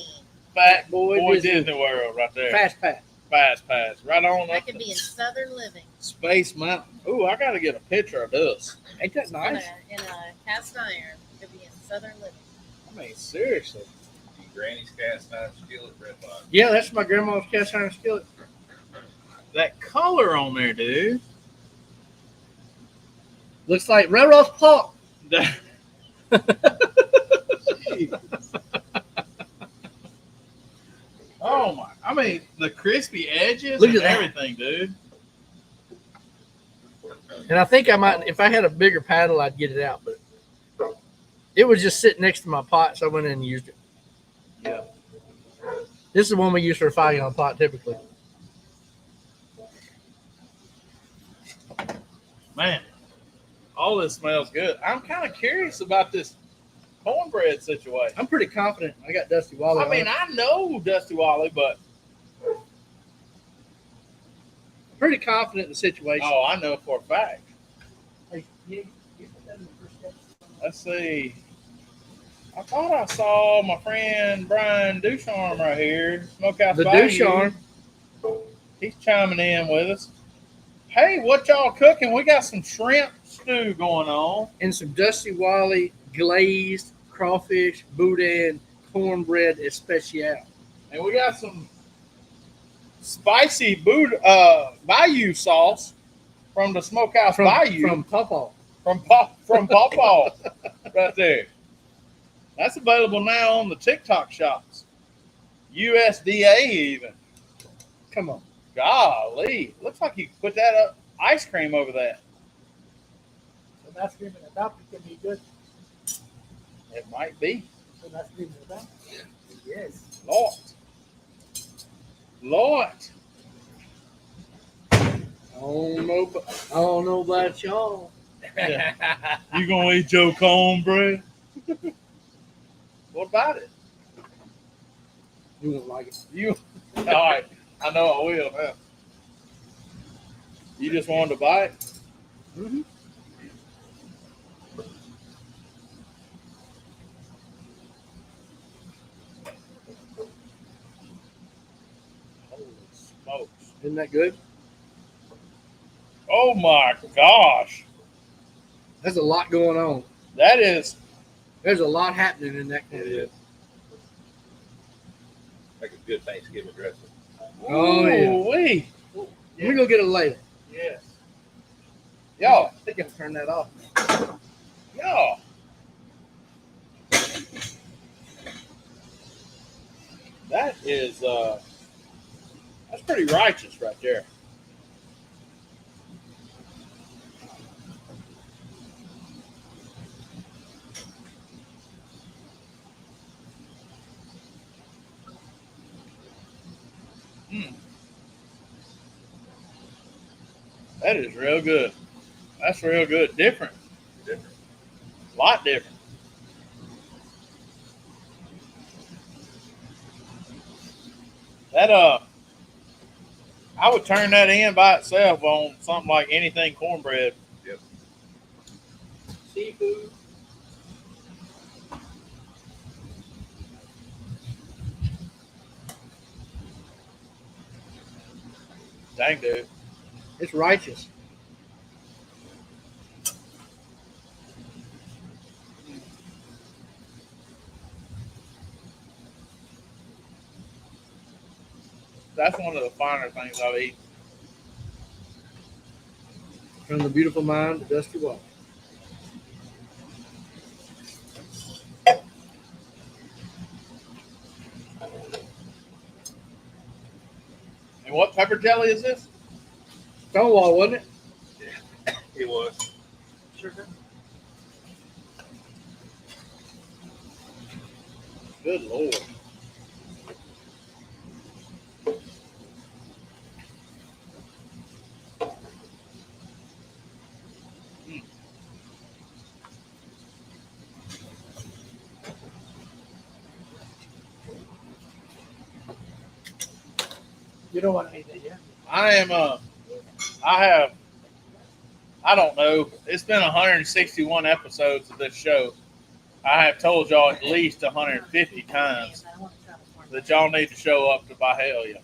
Fat Boy Boy Disney. Disney World right there. Fast pass. Fast pass. Right on That up could to be in Southern Living Space Mountain. Ooh, I got to get a picture of this. Ain't that in nice? a cast iron. Could be in Southern Living. I mean, seriously. Granny's cast iron skillet, Red Box. Yeah, that's my grandma's cast iron skillet. That color on there, dude. Looks like red roast pork. That- oh my! I mean, the crispy edges Look and at that. everything, dude. And I think I might, if I had a bigger paddle, I'd get it out. But it was just sitting next to my pot, so I went in and used it. Yeah. This is the one we use for a 5-gallon pot typically. Man, all this smells good. I'm kind of curious about this cornbread situation. I'm pretty confident. I got Dusty Wally. I mean, I know Dusty Wally, but pretty confident in the situation. oh, I know for a fact. Hey, you put that in the first step. Let's see. I thought I saw my friend Brian Ducharme right here. Smokehouse The Bayou. Ducharme. He's chiming in with us. Hey, what y'all cooking? We got some shrimp stew going on. And some Dusty Wally glazed crawfish, boudin, cornbread especial. And we got some spicy Bayou sauce from the Smokehouse Bayou. From Pawpaw. From Pawpaw right there. That's available now on the TikTok shops. USDA even. Come on. Golly. Looks like you could put that up ice cream over that. So that's giving it up. It can be good. It might be. So that's giving it up. Yes. Lord. Lord. I don't know about y'all. You gonna eat your cornbread? What about it? You won't like it. You all right? I know I will. Now. You just wanted to buy it? Mm-hmm. Holy smokes! Isn't that good? Oh my gosh, There's a lot going on. that is. There's a lot happening in that. It is. Like a good Thanksgiving dressing. Oh, yeah. Ooh-wee. Let me go get it later. Yes. Y'all, I think I can turn that off. y'all. That is that's pretty righteous right there. Mm. That is real good. That's real good. Different. Different. A lot different. That I would turn that in by itself on something like anything cornbread. Seafood. Dang, dude. It's righteous. That's one of the finer things I've eaten. From the beautiful mind to Dusty Water. And what pepper jelly is this? Stonewall, wasn't it? It was. Sure. Good Lord. You don't want to eat it, yeah? I am I don't know. It's been 161 episodes of this show. I have told y'all at least 150 times that y'all need to show up to Byhalia.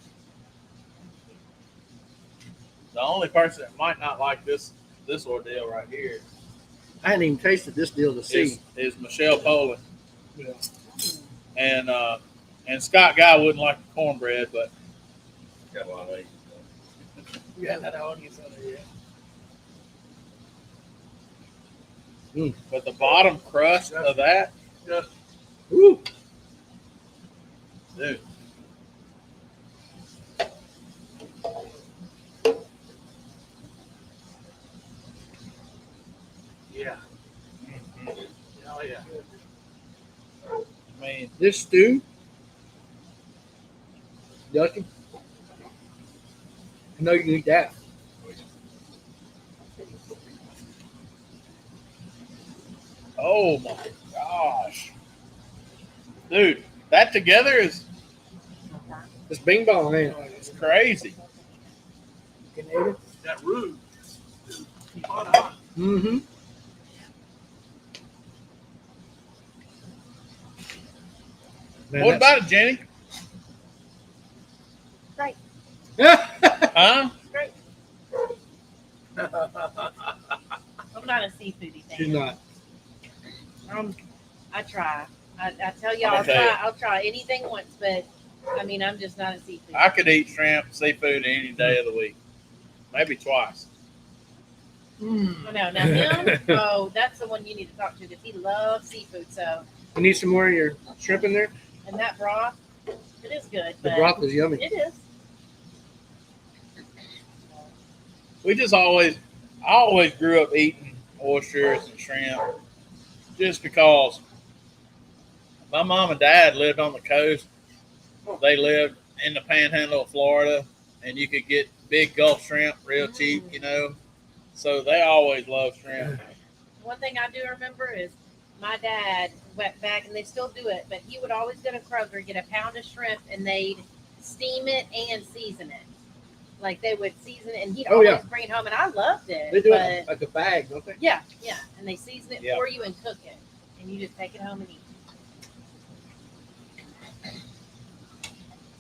The only person that might not like this ordeal right here I hadn't even tasted this deal to see. is Michelle Poland. Yeah. And Scott Guy wouldn't like the cornbread, but Got a lot of eggs. Yeah, that audience on there, yeah. but the bottom crust of that, Woo. dude. Yeah. Oh, yeah. I mean, This stew, Dusty, I know you can eat that. oh my gosh, dude, that together is It's bing bong, ain't it? it's crazy. Can you eat it? That roux. Spot on. Mm-hmm. Man, What about it, Jenny? Huh? I'm not a seafoody She's fan. not. I try. I tell y'all, I'll tell you. I'll try anything once, but I mean, I'm just not a seafood. I could eat shrimp, seafood any day of the week, maybe twice. Oh, no, now him, oh, that's the one you need to talk to because he loves seafood. So, You need some more of your shrimp in there? and that broth, it is good. The But broth is yummy. it is. I always grew up eating oysters and shrimp just because my mom and dad lived on the coast. They lived in the panhandle of Florida, and you could get big Gulf shrimp real cheap, you know. So they always loved shrimp. One thing I do remember is my dad went back, and they still do it, but he would always go to Kroger, get a pound of shrimp, and they'd steam it and season it. Like they would season it, and he'd Oh, always yeah. bring it home, and I loved it. They do but it like a bag, don't they? yeah, and they season it Yeah. for you and cook it, and you just take it home and eat.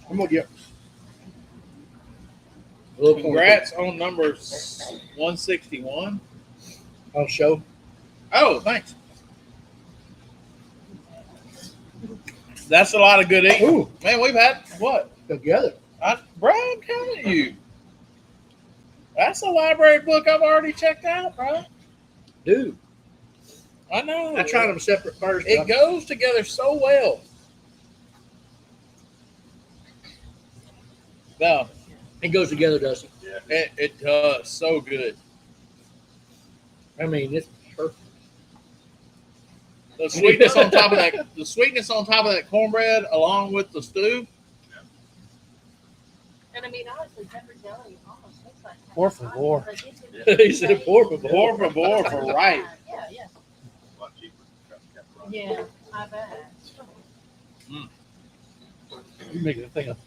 I'm gonna get a little corn Congrats on number 161. on show. Oh, thanks. That's a lot of good eating. Ooh, Man, we've had what? together. Bro, I'm telling you. That's a library book I've already checked out, bro. Dude, I know. I tried them separate first. It goes together so well. No, It goes together, doesn't it does so good. it? I mean, it's perfect. The sweetness on top of that cornbread, along with the stew. And I mean, honestly, pepper jelly almost tastes like Por favor. Like, it's He said por favor. Por favor for right. Yeah, A lot cheaper. yeah. I bet. You make a thing of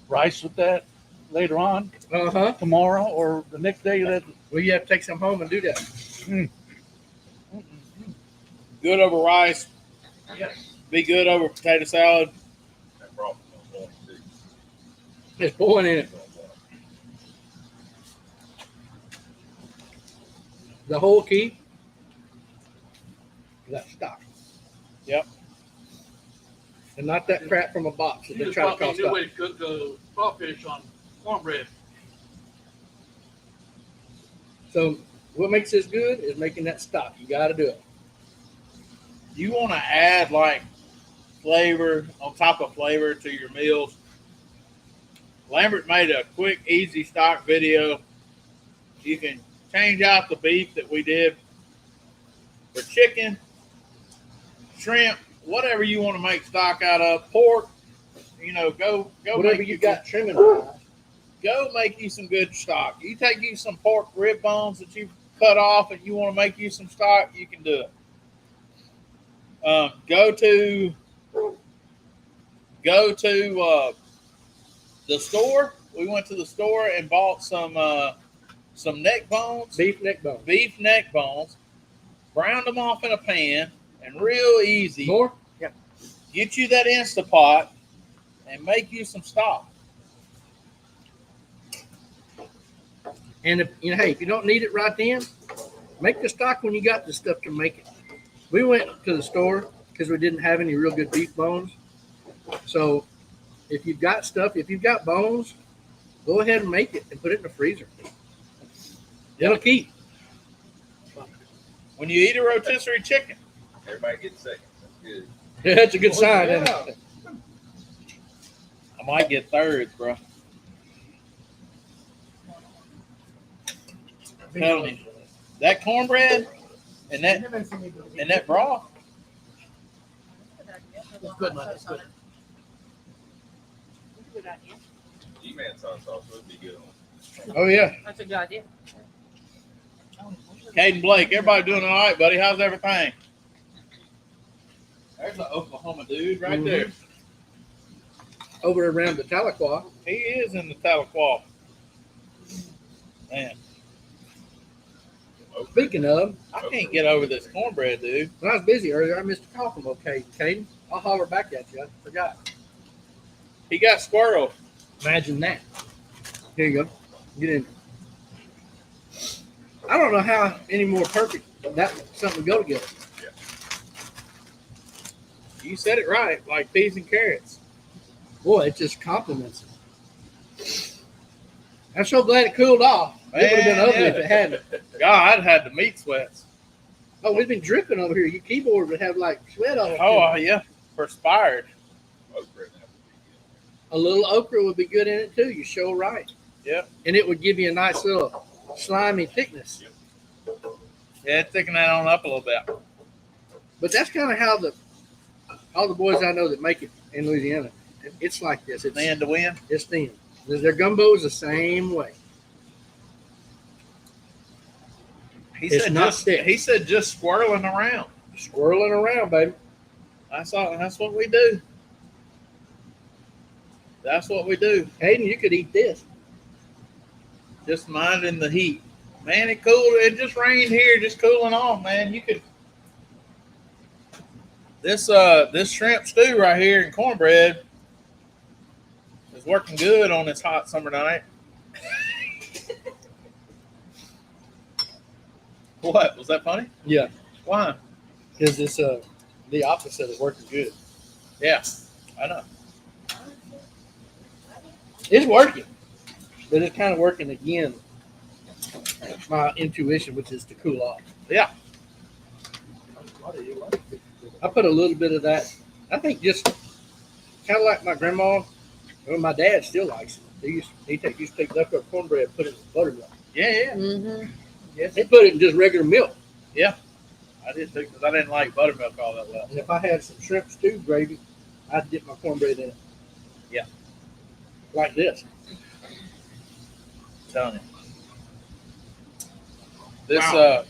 rice with that later on, Uh-huh. tomorrow or the next day. That Well, you have to take some home and do that. Good over rice. Be good over potato salad. That broth is on point, too. There's boiling in it. The whole key is that stock. Yep. And not that crap from a box that You they just try to taught me call a new stock. way to cook crawfish on cornbread. So what makes this good is making that stock. You got to do it. You want to add like flavor on top of flavor to your meals. Lambert made a quick, easy stock video. You can change out the beef that we did for chicken, shrimp, whatever you want to make stock out of, pork. You know, go Whatever make you got trimming on. go make you some good stock. You take you some pork rib bones that you cut off and you want to make you some stock, you can do it. Go to the store. We went to the store and bought some neck bones, Beef neck bone. beef neck bones, browned them off in a pan, and real easy. More? Yeah. Get you that Instapot and make you some stock. And if you don't need it right then, make the stock when you got the stuff to make it. We went to the store because we didn't have any real good beef bones. So if you've got bones, go ahead and make it and put it in the freezer. It'll keep. When you eat a rotisserie chicken, Everybody gets second. That's good. That's a good sign. Isn't it? I might get thirds, bro. I'm telling you, that cornbread and that broth. It's good, man. It's good. Good idea. G-Man sauce also would be good on. Oh, yeah. That's a good idea. Caden Blake, everybody doing all right, buddy? How's everything? There's an Oklahoma dude right there. Over around the Tahlequah. He is in the Tahlequah. Man, Speaking of, I can't get over this cornbread, dude. when I was busy earlier, I missed a call from Caden. I'll holler back at you. I forgot. He got squirrel. Imagine that. Here you go. Get in. I don't know how any more perfect that something would go together. You said it right, like peas and carrots. Boy, it just compliments it. I'm so glad it cooled off. It would have been ugly if it hadn't. God, I'd had the meat sweats. Oh, we've been dripping over here. Your keyboard would have like sweat on it. Oh, yeah, perspired. Okra and that would be A little okra would be good in it too. You show right. Yeah. And it would give you a nice little slimy thickness. Yeah, thicken that on up a little bit. But that's kind of how all the boys I know that make it in Louisiana, it's like this. It's Then to win. It's thin. Their gumbo is the same way. He It's said not just thick. he said just swirling around. Swirling around, baby. That's what we do. That's what we do. Hayden, you could eat this. Just minding the heat. Man, it cooled. It just rained here, just cooling off, man. You could this shrimp stew right here and cornbread is working good on this hot summer night. What? Was that funny? Yeah. Why? Because it's the opposite of working good. Yeah, I know. It's working, but it's kind of working again. My intuition, which is to cool off. Yeah. I put a little bit of that. I think just kind of like my grandma. Well, my dad still likes it. He used to take leftover cornbread and put it in buttermilk. Yeah. Mm-hmm. Yes. They put it in just regular milk. I did too, because I didn't like buttermilk all that well. And if I had some shrimp stew gravy, I'd dip my cornbread in it. Yeah. Like this. I'm telling you. This Wow.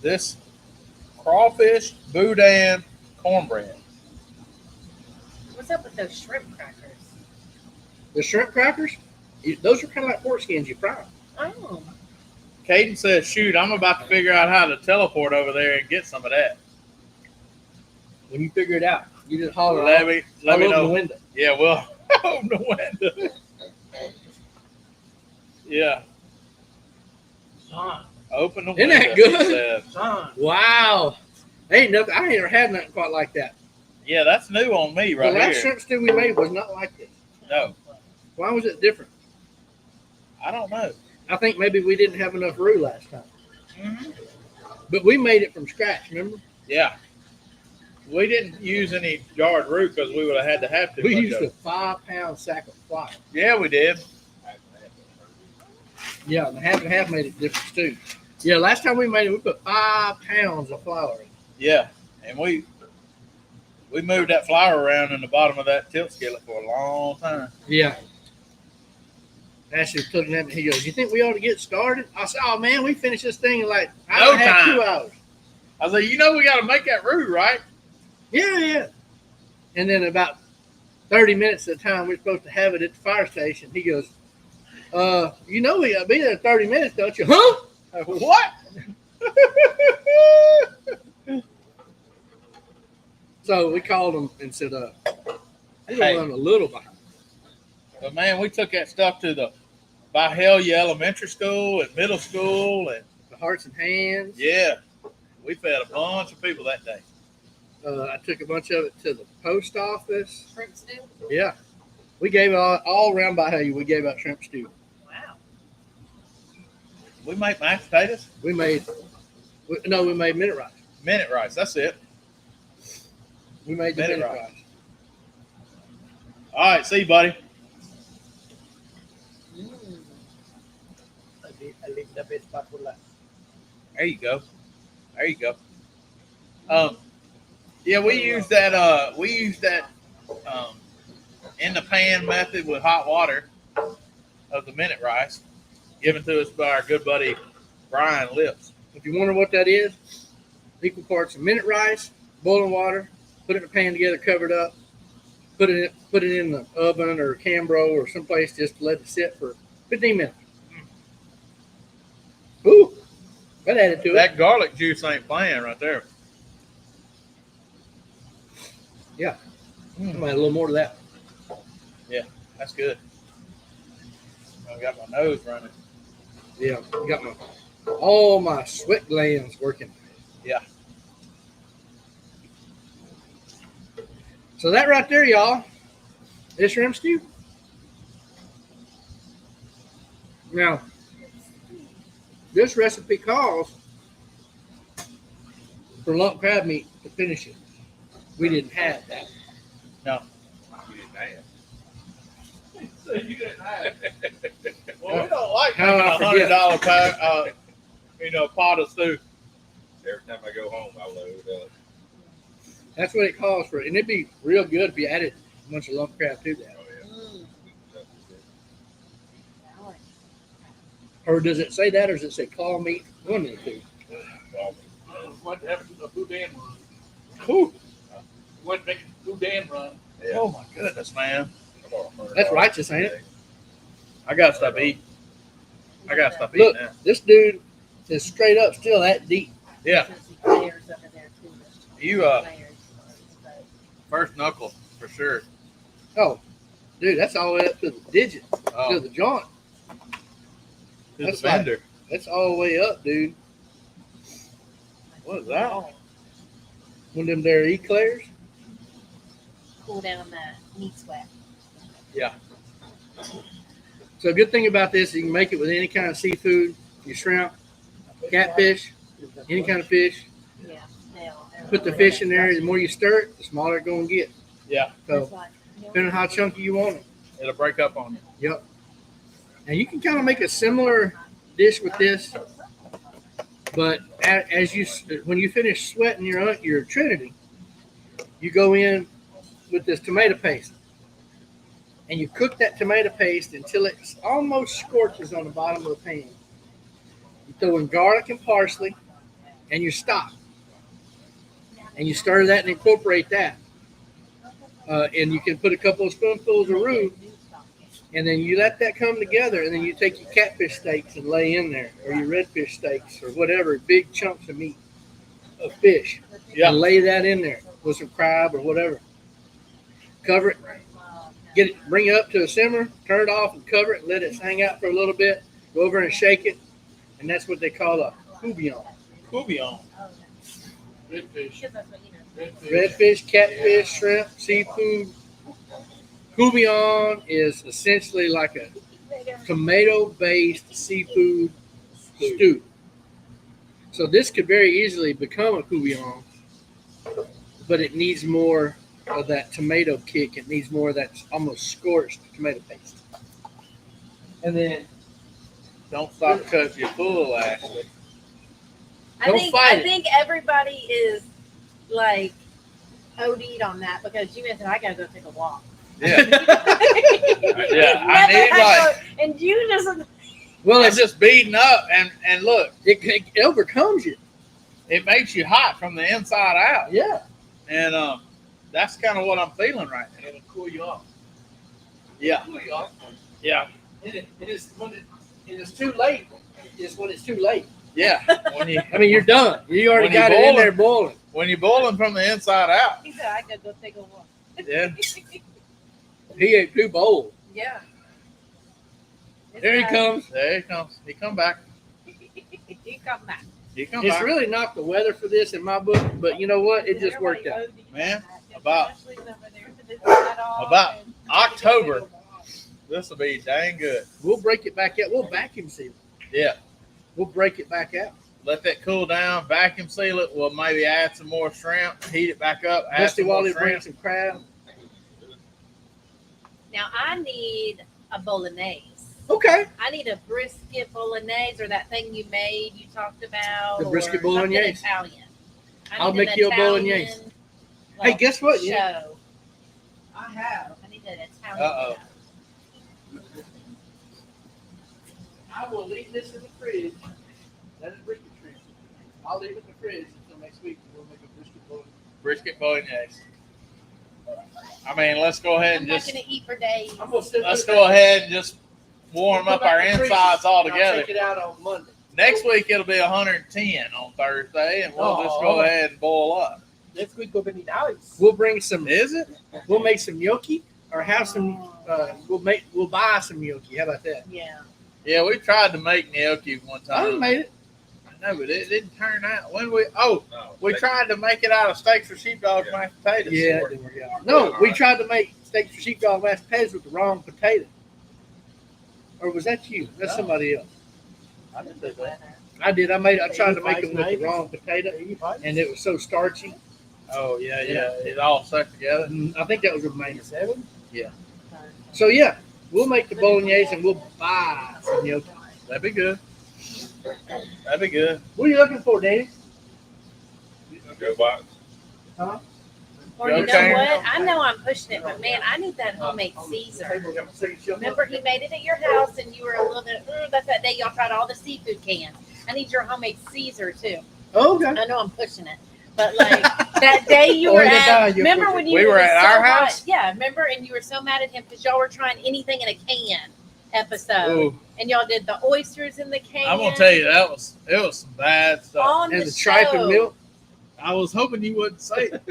This crawfish boudin cornbread. What's up with those shrimp crackers? The shrimp crackers, those are kind of like pork skins. You fry them. Oh, Caden says, shoot, I'm about to figure out how to teleport over there and get some of that. When you figure it out, you just holler. Let me open know. the window. Yeah, well, open the window. Yeah, Son, open the Isn't window. that good? he said. son. Wow. Ain't nothing. I ain't never had nothing quite like that. Yeah, that's new on me right the last here. shrimp stew we made was not like this. No, Why was it different? I don't know. I think maybe we didn't have enough roux last time. Mm-hmm. But we made it from scratch, remember? Yeah. We didn't use any jarred roux because we would have had to have to. We used a 5-pound sack of flour. Yeah, we did. Yeah, and the half and half made it different too. Yeah, last time we made it, we put 5 pounds of flour in. Yeah, and we moved that flour around in the bottom of that tilt skillet for a long time. Yeah. Ashley was looking at me. He goes, "You think we ought to get started?" I said, "Oh man, we finished this thing in like No I had time. 2 hours." I was like, we got to make that roux, right? Yeah. And then about 30 minutes of the time we're supposed to have it at the fire station, he goes, we got to be there in 30 minutes, don't you?" Huh? I go, what? So we called him and said, we're Hey. running a little behind. But man, we took that stuff to the Byhalia Elementary School and middle school, and The Hearts and Hands. yeah, we fed a bunch of people that day. I took a bunch of it to the post office. shrimp stew? Yeah. We gave it all around Byhalia. We gave out shrimp stew. Wow. We make mashed potatoes, We made minute rice. minute rice. That's it. We made the Minute minute rice. rice. All right, see you, buddy. Mm. There you go. Yeah, we use that. In the pan method with hot water of the minute rice, given to us by our good buddy Brian Lips. If you wonder what that is, equal parts of minute rice, boiling water, put it in a pan together, cover it up, put it in the oven or Cambro or someplace just to let it sit for 15 minutes. Ooh, that added to it. That garlic juice ain't playing right there. I might add a little more to that. That's good. I got my nose running. Yeah, I got all my sweat glands working. Yeah. So that right there, y'all, is shrimp stew. Now, this recipe calls for lump crab meat to finish it. We didn't have that. You didn't have. Well, we don't like How making I forget. $100 pack, pot of stew. Every time I go home, I load up. That's what it calls for. And it'd be real good if you added a bunch of lump crab to that. Oh, yeah. Mm. I like Or does it say that, or does it say claw meat? One of the two. Well, went to have a boudin run. Whew. Went to make a boudin run. Oh my goodness, man. That's righteous, ain't it? I gotta stop eating. I gotta stop Look. eating that. This dude is straight up still that deep. Yeah. Layers over there, too. You Layers. first knuckle for sure. Oh, dude, that's all the way up to the digit, to Oh, the joint. to that's the like- bender. That's all the way up, dude. What is that? One of them there eclairs. Cool down that meat sweat. So a good thing about this, you can make it with any kind of seafood, your shrimp, catfish, any kind of fish. Yeah. Put the fish in there. The more you stir it, the smaller it's going to get. Yeah, So depending on how chunky you want it. it'll break up on you. Yep. And you can kind of make a similar dish with this, but when you finish sweating your Trinity, you go in with this tomato paste, and you cook that tomato paste until it almost scorches on the bottom of the pan. You throw in garlic and parsley, and you stop, and you stir that and incorporate that, and you can put a couple of spoonfuls of roux. And then you let that come together, and then you take your catfish steaks and lay in there, or your redfish steaks, or whatever, big chunks of meat, of fish. Yeah. And lay that in there with some crab or whatever. Cover it, bring it up to a simmer, turn it off and cover it, and let it hang out for a little bit. Go over and shake it, and that's what they call a coubillon. Coubillon. Redfish. Redfish. Redfish, catfish, shrimp, seafood. Coubillon is essentially like a tomato-based seafood stew. So this could very easily become a coubillon, but it needs more of that tomato kick. It needs more of that almost scorched tomato paste. And then Don't stop because you're full, Ashley. Don't fight I it. think everybody is like OD'd on that because you mentioned I gotta go take a walk. Yeah. Yeah, I need like and you just well, it's just beating up and look, it overcomes you. it makes you hot from the inside out. Yeah. And that's kind of what I'm feeling right now. It'll cool you off. Yeah. Cool you off. Yeah. It is when it is too late. It's when it's too late. Yeah. When you I mean, you're done. You already When you're got it in boiling. there boiling. when you're boiling from the inside out. he said I gotta go take a walk. Yeah. He ain't too bold. Yeah. There he comes. There he comes. He come back. He come back. He come It's back. really not the weather for this in my book, but you know what? It just worked out. Man, about About October. This will be dang good. We'll break it back out. We'll vacuum seal it. Yeah. We'll break it back out. Let that cool down. Vacuum seal it. We'll maybe add some more shrimp. Heat it back up. Add Dusty some more Wally bring shrimp. some crab. Now I need a bolognese. Okay. I need a brisket bolognese or that thing you made, you talked about. The brisket or something bolognese. Italian. I I'll need make an you a Italian, bolognese. like, Hey, guess what? Show. Yeah. I have. I need an Italian. Uh-oh. show. I will leave this in the fridge. Let it brisket tree. I'll leave it in the fridge until next week. We'll make a brisket bolognese. Brisket bolognese. I mean, let's go ahead I'm and not just gonna eat for days. I'm gonna sit let's this go back. ahead and just warm We'll up put our back the freezer, insides all and I'll together. take it out on Monday. Next week it'll be 110 on Thursday, and we'll just Oh. go ahead and boil up. Next week will be nice. We'll bring some. Is it? We'll make some gnocchi or have some. We'll buy some gnocchi. How about that? Yeah. Yeah, we tried to make gnocchi one I done time. made it. I know, but it didn't turn out. We No, tried to make it out of steaks or sheepdogs mashed potatoes. Yeah, it didn't work out. No, we tried to make steaks for sheepdog mashed potatoes with the wrong potato. Or was that you? That's somebody else. I didn't do that. I did. I tried to make them with the wrong potato, and it was so starchy. Oh yeah, yeah. It all stuck together. I think that was a main. 7? So yeah, we'll make the bolognese and we'll buy some gnocchi. That'd be good. That'd be good. What are you looking for, Danny? Go box. Or you Okay. know what? I know I'm pushing it, but man, I need that homemade Caesar. Remember he made it at your house and you were a little bit, that's that day y'all tried all the seafood cans. I need your homemade Caesar too. Oh, okay. I know I'm pushing it, but like that day you Oh, were yeah, at, you're remember pushing when it. you We were it was at so our hot? house? Yeah, remember? And you were so mad at him because y'all were trying anything in a can episode, Ooh, and y'all did the oysters in the can. I'm gonna tell you it was some bad stuff. on And the the tripe show. and milk. I was hoping you wouldn't say it.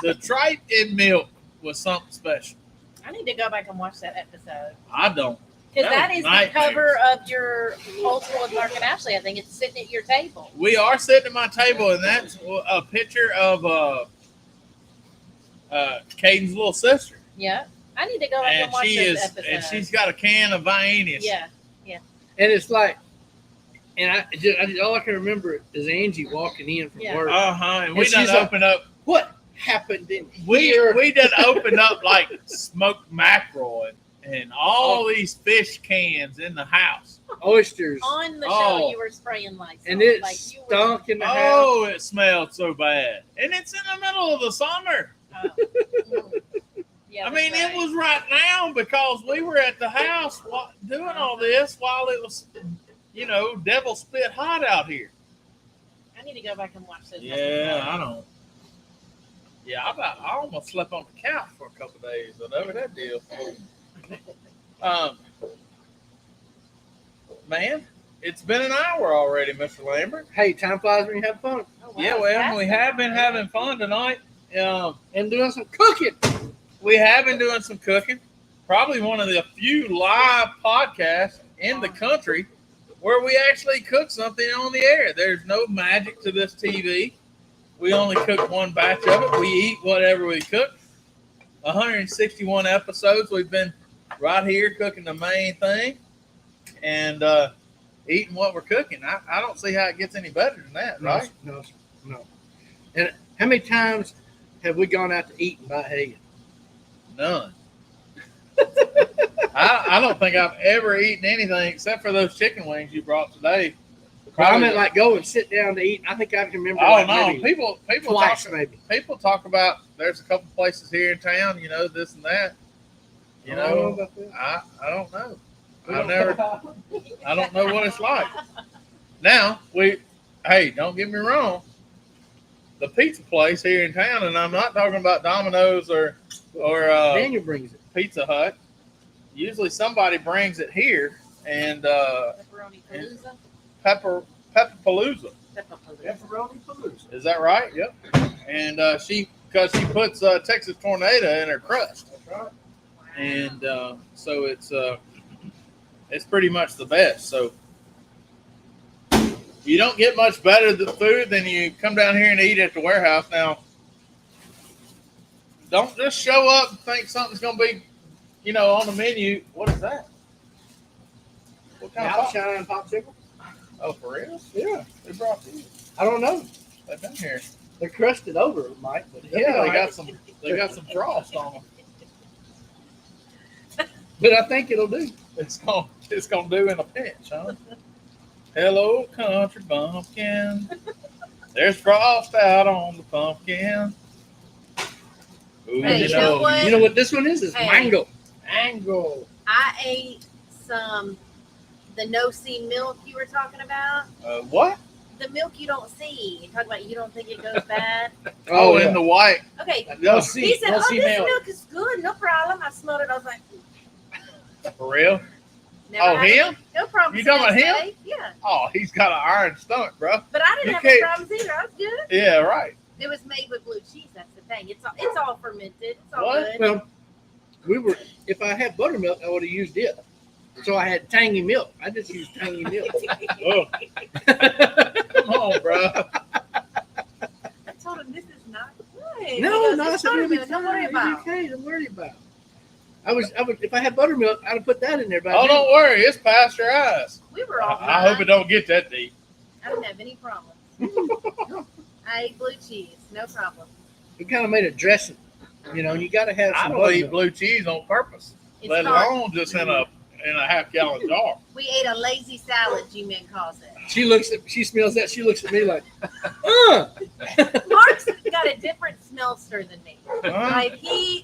The tripe in milk was something special. I need to go back and watch that episode I don't. because That that was is the nightmares. cover of your Old School with Mark and Ashley. I think it's sitting at your table. We are sitting at my table, and that's a picture of Caden's little sister, Yeah, I need to go back and and watch she those is, episodes. and she's got a can of Vienius. yeah. And it's like, and all I can remember is Angie walking in from Yeah. work. And we And done she's like, opened up. What happened in We here? done opened up like smoked mackerel and all these fish cans in the house. Oysters. On the Oh. show, you were spraying Lysol. And it like you were, stunk in the house. Oh, it smelled so bad, and it's in the middle of the summer. Oh. Mm. Yeah, I mean, that's it was right now because we were at the house doing all this while it was, devil spit hot out here. I need to go back and watch those. Yeah, episodes. I don't. Yeah, I almost slept on the couch for a couple of days over that deal. Man, it's been an hour already, Mr. Lambert. Hey, time flies when you have fun. Oh, wow, Yeah, well, that's we have been having fun tonight. And doing some cooking. We have been doing some cooking. Probably one of the few live podcasts in the country where we actually cook something on the air. There's no magic to this TV. We only cook one batch of it. We eat whatever we cook. 161 episodes. We've been right here cooking the main thing and eating what we're cooking. I don't see how it gets any better than that, right? No. And how many times have we gone out to eat and buy hay? None. I don't think I've ever eaten anything except for those chicken wings you brought today. I meant like go and sit down to eat. I think I can remember. Oh like no, maybe people twice talk, maybe. people talk about there's a couple places here in town, this and that. I don't know about that. I don't know. I don't know what it's like. Now hey, don't get me wrong. The pizza place here in town, and I'm not talking about Domino's or Daniel brings it. Pizza Hut. Usually somebody brings it here, and Pepperoni Palooza. Pepperpalooza. Pepperoni. Pepperoni Palooza. Is that right? Yep. And because she puts Texas Tornado in her crust, That's right. and so it's pretty much the best. So you don't get much better food than you come down here and eat at the warehouse. Now, don't just show up and think something's going to be, on the menu. What is that? What kind of pop? Outshine popsicle. Oh, for real? Yeah. They brought these. I don't know. They've been here. They're crusted over, Mike. But Yeah, they got some frost on them. But I think it'll do. It's gonna do in a pinch, huh? Hello, country bumpkin. There's frost out on the pumpkin. Ooh, Hey, you know what? You know what this one is? It's Hey. mango. Mango. I ate the no-see milk you were talking about. What? The milk you don't see. You talk about you don't think it goes bad. Oh, yeah. in the white. Okay. No, He said, Let's "Oh, see this milk. milk is good. No problem." I smelled it. I was like, for real? Never Oh, had it. him? No problem. You talking about the him? next day. Yeah. Oh, he's got an iron stomach, bro. But I didn't You have any can't- problems either. I was good. Yeah, right. It was made with blue cheese. That's the thing. It's all fermented. It's all What? good. Well, if I had buttermilk, I would have used it. So I had tangy milk. I just used tangy milk. Oh, come on, bro. I told him this is not good. No, He goes, I "It's said it'll be buttermilk. Don't worry fine. about It'll be okay. Don't worry about it. I would, if I had buttermilk, I'd have put that in there. But I Oh, didn't. don't worry. It's pasteurized. We were all I hope it fine. don't get that deep. I didn't have any problems. I ate blue cheese. No problem. We kind of made a dressing. You know, you got to have I some don't eat buttermilk. blue cheese on purpose, It's let called, alone just in a half-gallon jar. we ate a lazy salad, G-Man calls it. She smells that. She looks at me like, Mark's got a different smellster than me. Huh? Like his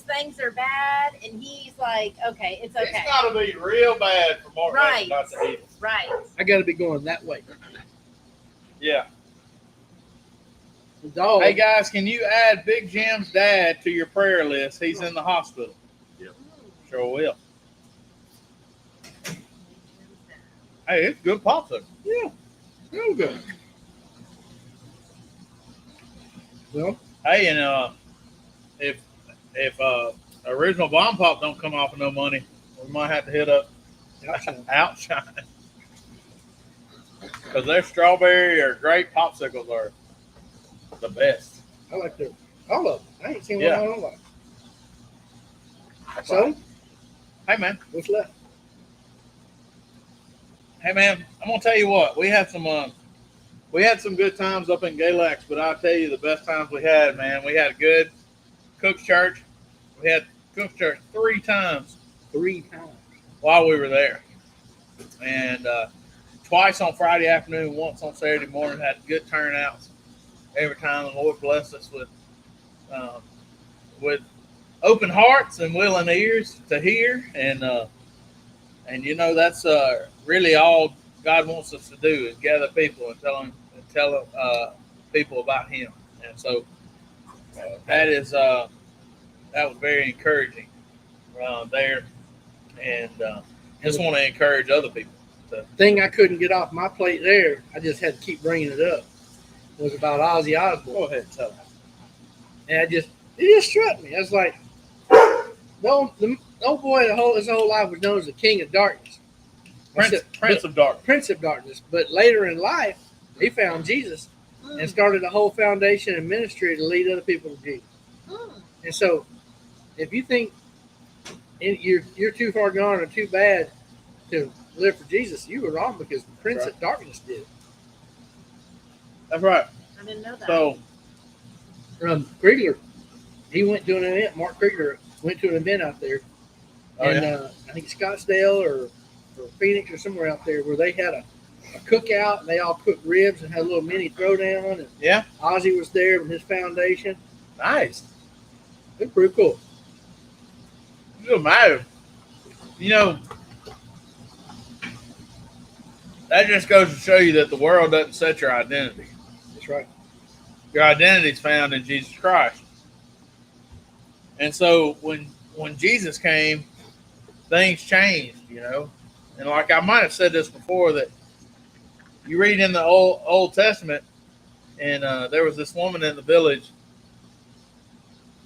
things are bad, and he's like, okay, it's okay. It's got to be real bad for Mark Right. not to eat it. Right. I got to be going that way. Yeah. The dog. Hey guys, can you add Big Jim's dad to your prayer list? He's in the hospital. Sure will. Hey, it's good popsicle. Yeah. Real good. Well, Hey, and if original bomb pop don't come off with no money, we might have to hit up outshine. Outshine because their strawberry or grape popsicles are the best. I like the all of them. I ain't seen Yeah. one I don't like. So, Hey man, what's left? I'm gonna tell you what. We had some good times up in Galax, but I'll tell you the best times we had, man. We had a good Cook's Church. We had Cook's Church 3 times 3 times. while we were there, and twice on Friday afternoon, once on Saturday morning. Had good turnouts every time. The Lord blessed us with open hearts and willing ears to hear, and you know that's really all God wants us to do is gather people and tell people about Him, and so that was very encouraging there, and just want to encourage other people. Thing I couldn't get off my plate there, I just had to keep bringing it up, was about Ozzy Osbourne. Go ahead, tell us. And it just struck me. I was like, the old boy his whole life was known as the King of Darkness. Prince of Darkness. Prince of Darkness. But later in life, he found Jesus and started a whole foundation and ministry to lead other people to Jesus. And so, if you think you're too far gone or too bad to live for Jesus, you were wrong, because the Prince of Darkness did it. That's right. I didn't know that. So Kriegler, he went to an event. Mark Kriegler went to an event out there, and I think Scottsdale or Phoenix or somewhere out there, where they had a cookout and they all cooked ribs and had a little mini throwdown. And yeah, Ozzy was there with his foundation. nice. It's pretty cool. It doesn't matter. You know, that just goes to show you that the world doesn't set your identity. That's right. Your identity is found in Jesus Christ. And so when Jesus came, things changed, you know. And like I might have said this before, that you read in the Old Testament, and there was this woman in the village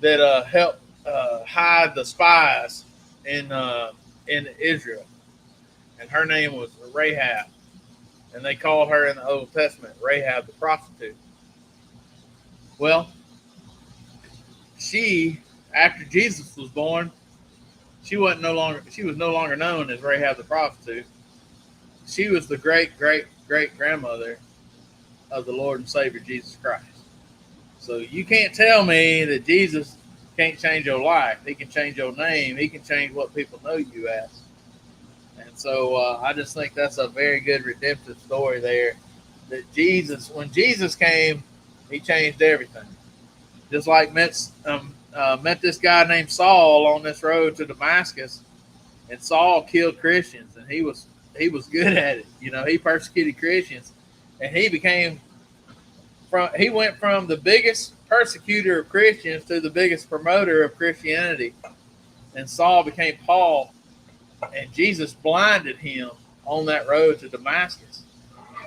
that helped hide the spies in Israel, and her name was Rahab, and they called her in the Old Testament Rahab the prostitute. Well, she, after Jesus was born, she was no longer known as Rahab the prostitute. She was the great grandmother of the Lord and Savior Jesus Christ. So you can't tell me that Jesus can't change your life. He can change your name. He can change what people know you as. And so I just think that's a very good redemptive story there. That when Jesus came, He changed everything. Just like met this guy named Saul on this road to Damascus, and Saul killed Christians, and he was good at it. You know, he persecuted Christians, and he went from the biggest persecutor of Christians to the biggest promoter of Christianity. And Saul became Paul, and Jesus blinded him on that road to Damascus.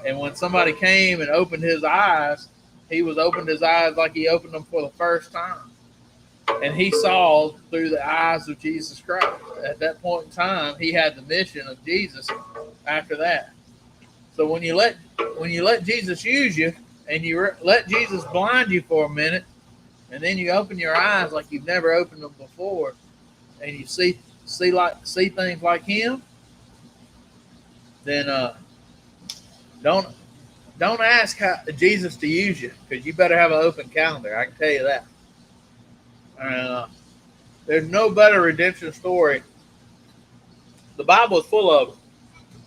And when somebody came and opened his eyes, he opened his eyes like he opened them for the first time. And he saw through the eyes of Jesus Christ. At that point in time, he had the mission of Jesus after that. So when you let Jesus use you, and you let Jesus blind you for a minute, and then you open your eyes like you've never opened them before, and you see things like Him, then don't ask Jesus to use you, because you better have an open calendar. I can tell you that. There's no better redemption story. The Bible is full of them,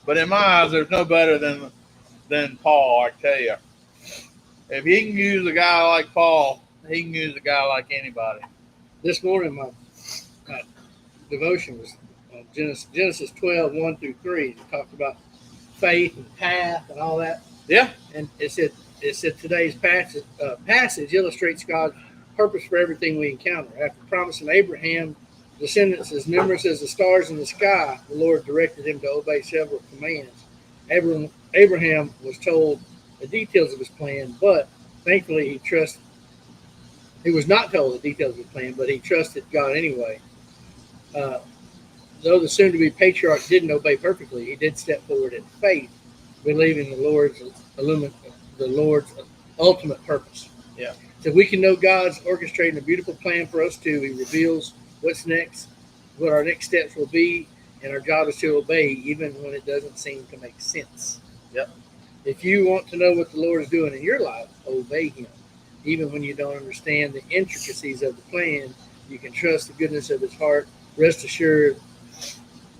but in my eyes, there's no better than Paul. I can tell you, if he can use a guy like Paul, he can use a guy like anybody. This morning, my devotion was Genesis 12, 1 through 3. It talked about faith and path and all that. Yeah. And it said, it said today's passage illustrates God's purpose for everything we encounter. After promising Abraham descendants as numerous as the stars in the sky, the Lord directed him to obey several commands. Abraham was told the details of his plan, but thankfully he was not told the details of his plan, but he trusted God anyway. Though the soon-to-be patriarch didn't obey perfectly, he did step forward in faith, believing the Lord's ultimate purpose. Yeah. So we can know God's orchestrating a beautiful plan for us too. He reveals what's next, what our next steps will be, and our job is to obey even when it doesn't seem to make sense. Yep. If you want to know what the Lord is doing in your life, obey him. Even when you don't understand the intricacies of the plan, you can trust the goodness of his heart. Rest assured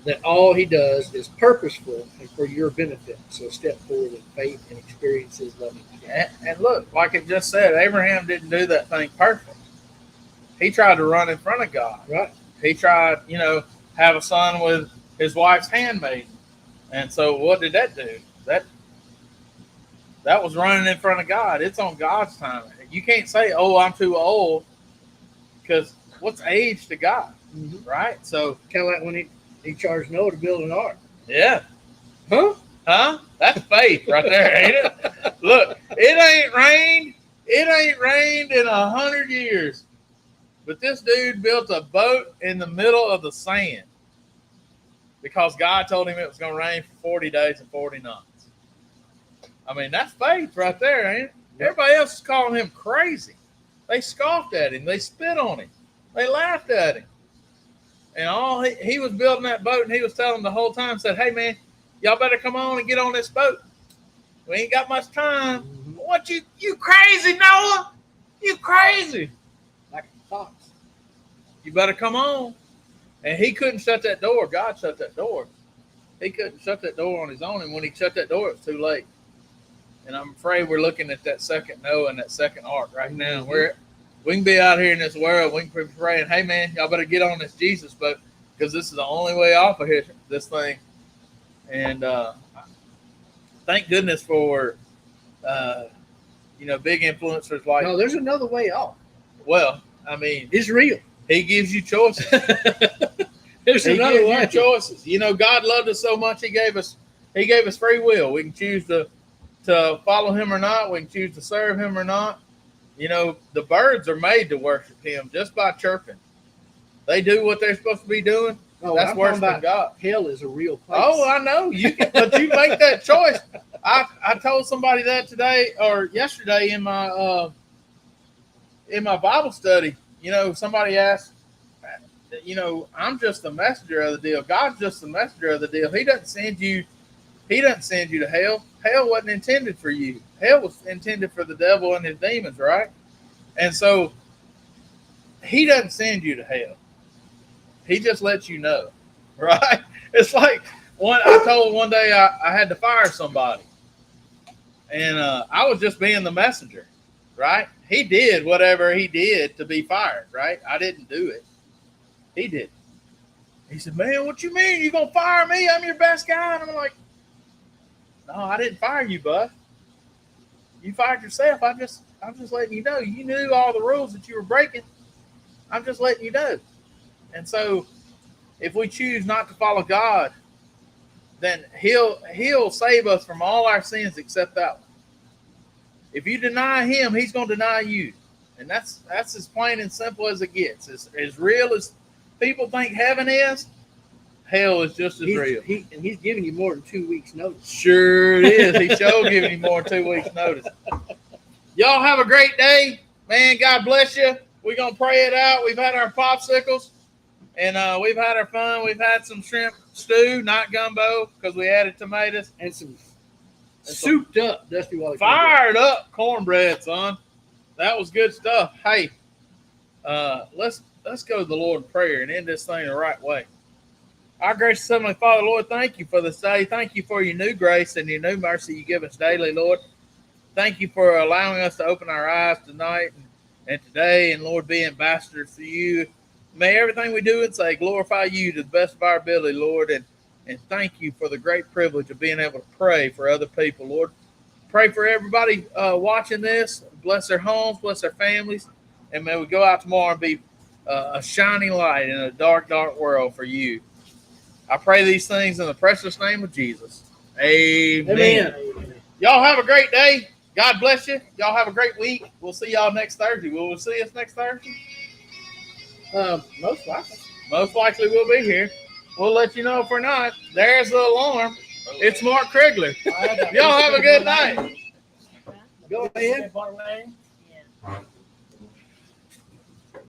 that all he does is purposeful and for your benefit. So step forward in faith and experience his loving care. And look, like it just said, Abraham didn't do that thing perfect. He tried to run in front of God. Right. He tried, have a son with his wife's handmaid. And so what did that do? That was running in front of God. It's on God's time. You can't say, oh, I'm too old, because what's age to God, right? So Kind of like when he charged Noah to build an ark. yeah. Huh? Huh? That's faith right there, ain't it? Look, it ain't rained in 100 years. But this dude built a boat in the middle of the sand because God told him it was going to rain for 40 days and 40 nights. I mean, that's faith right there, ain't it? Everybody else is calling him crazy. They scoffed at him. They spit on him. They laughed at him. And he was building that boat, and he was telling them the whole time, said, hey, man, y'all better come on and get on this boat. We ain't got much time. What, you crazy, Noah? You crazy. Like a fox. You better come on. And he couldn't shut that door. God shut that door. He couldn't shut that door on his own. And when he shut that door, it was too late. And I'm afraid we're looking at that second Noah and that second ark right now. We can be out here in this world. We can be praying, hey, man, y'all better get on this Jesus boat because this is the only way off of here, this thing. And thank goodness for, big influencers like. No, there's another way off. Well, I mean, It's real. he gives you choices. There's He another gives way. you choices. God loved us so much. He gave us free will. We can choose to follow him or not. We can choose to serve him or not. The birds are made to worship him just by chirping. They do what they're supposed to be doing. Oh, That's I'm talking worshiping about God. hell is a real place. Oh, I know. But you make that choice. I told somebody that today or yesterday in my Bible study. Somebody asked, I'm just the messenger of the deal. God's just the messenger of the deal. He doesn't send you to hell. Hell wasn't intended for you. Hell was intended for the devil and his demons, right? And so he doesn't send you to hell. He just lets you know, right? It's like I told one day I had to fire somebody. And I was just being the messenger, right? He did whatever he did to be fired, right? I didn't do it. He did. He said, man, what you mean? You going to fire me? I'm your best guy. And I'm like, no, I didn't fire you, bud. You fired yourself. I'm just letting you know. You knew all the rules that you were breaking. I'm just letting you know. And so if we choose not to follow God, then he'll save us from all our sins except that one. If you deny him, he's going to deny you. And that's as plain and simple as it gets. As real as people think heaven is, hell is just as real. He's giving you more than 2 weeks' notice. Sure it is. He's sure giving you more than 2 weeks' notice. Y'all have a great day. Man, God bless you. We're going to pray it out. We've had our popsicles, and we've had our fun. We've had some shrimp stew, not gumbo, because we added tomatoes. And some souped up Dusty Waller. Fired up cornbread, son. That was good stuff. Hey, let's go to the Lord in prayer and end this thing the right way. Our gracious Heavenly Father, Lord, thank you for this day. Thank you for your new grace and your new mercy you give us daily, Lord. Thank you for allowing us to open our eyes tonight and today, and Lord, be ambassadors for you. May everything we do and say glorify you to the best of our ability, Lord, and thank you for the great privilege of being able to pray for other people, Lord. pray for everybody watching this. Bless their homes, bless their families, and may we go out tomorrow and be a shining light in a dark, dark world for you. I pray these things in the precious name of Jesus. Amen. Amen. Y'all have a great day. God bless you. Y'all have a great week. We'll see y'all next Thursday. Will we see us next Thursday? Most likely. Most likely we'll be here. We'll let you know if we're not. There's the alarm. It's Mark Krigler. Y'all have a good night. Go ahead. Bottom lane.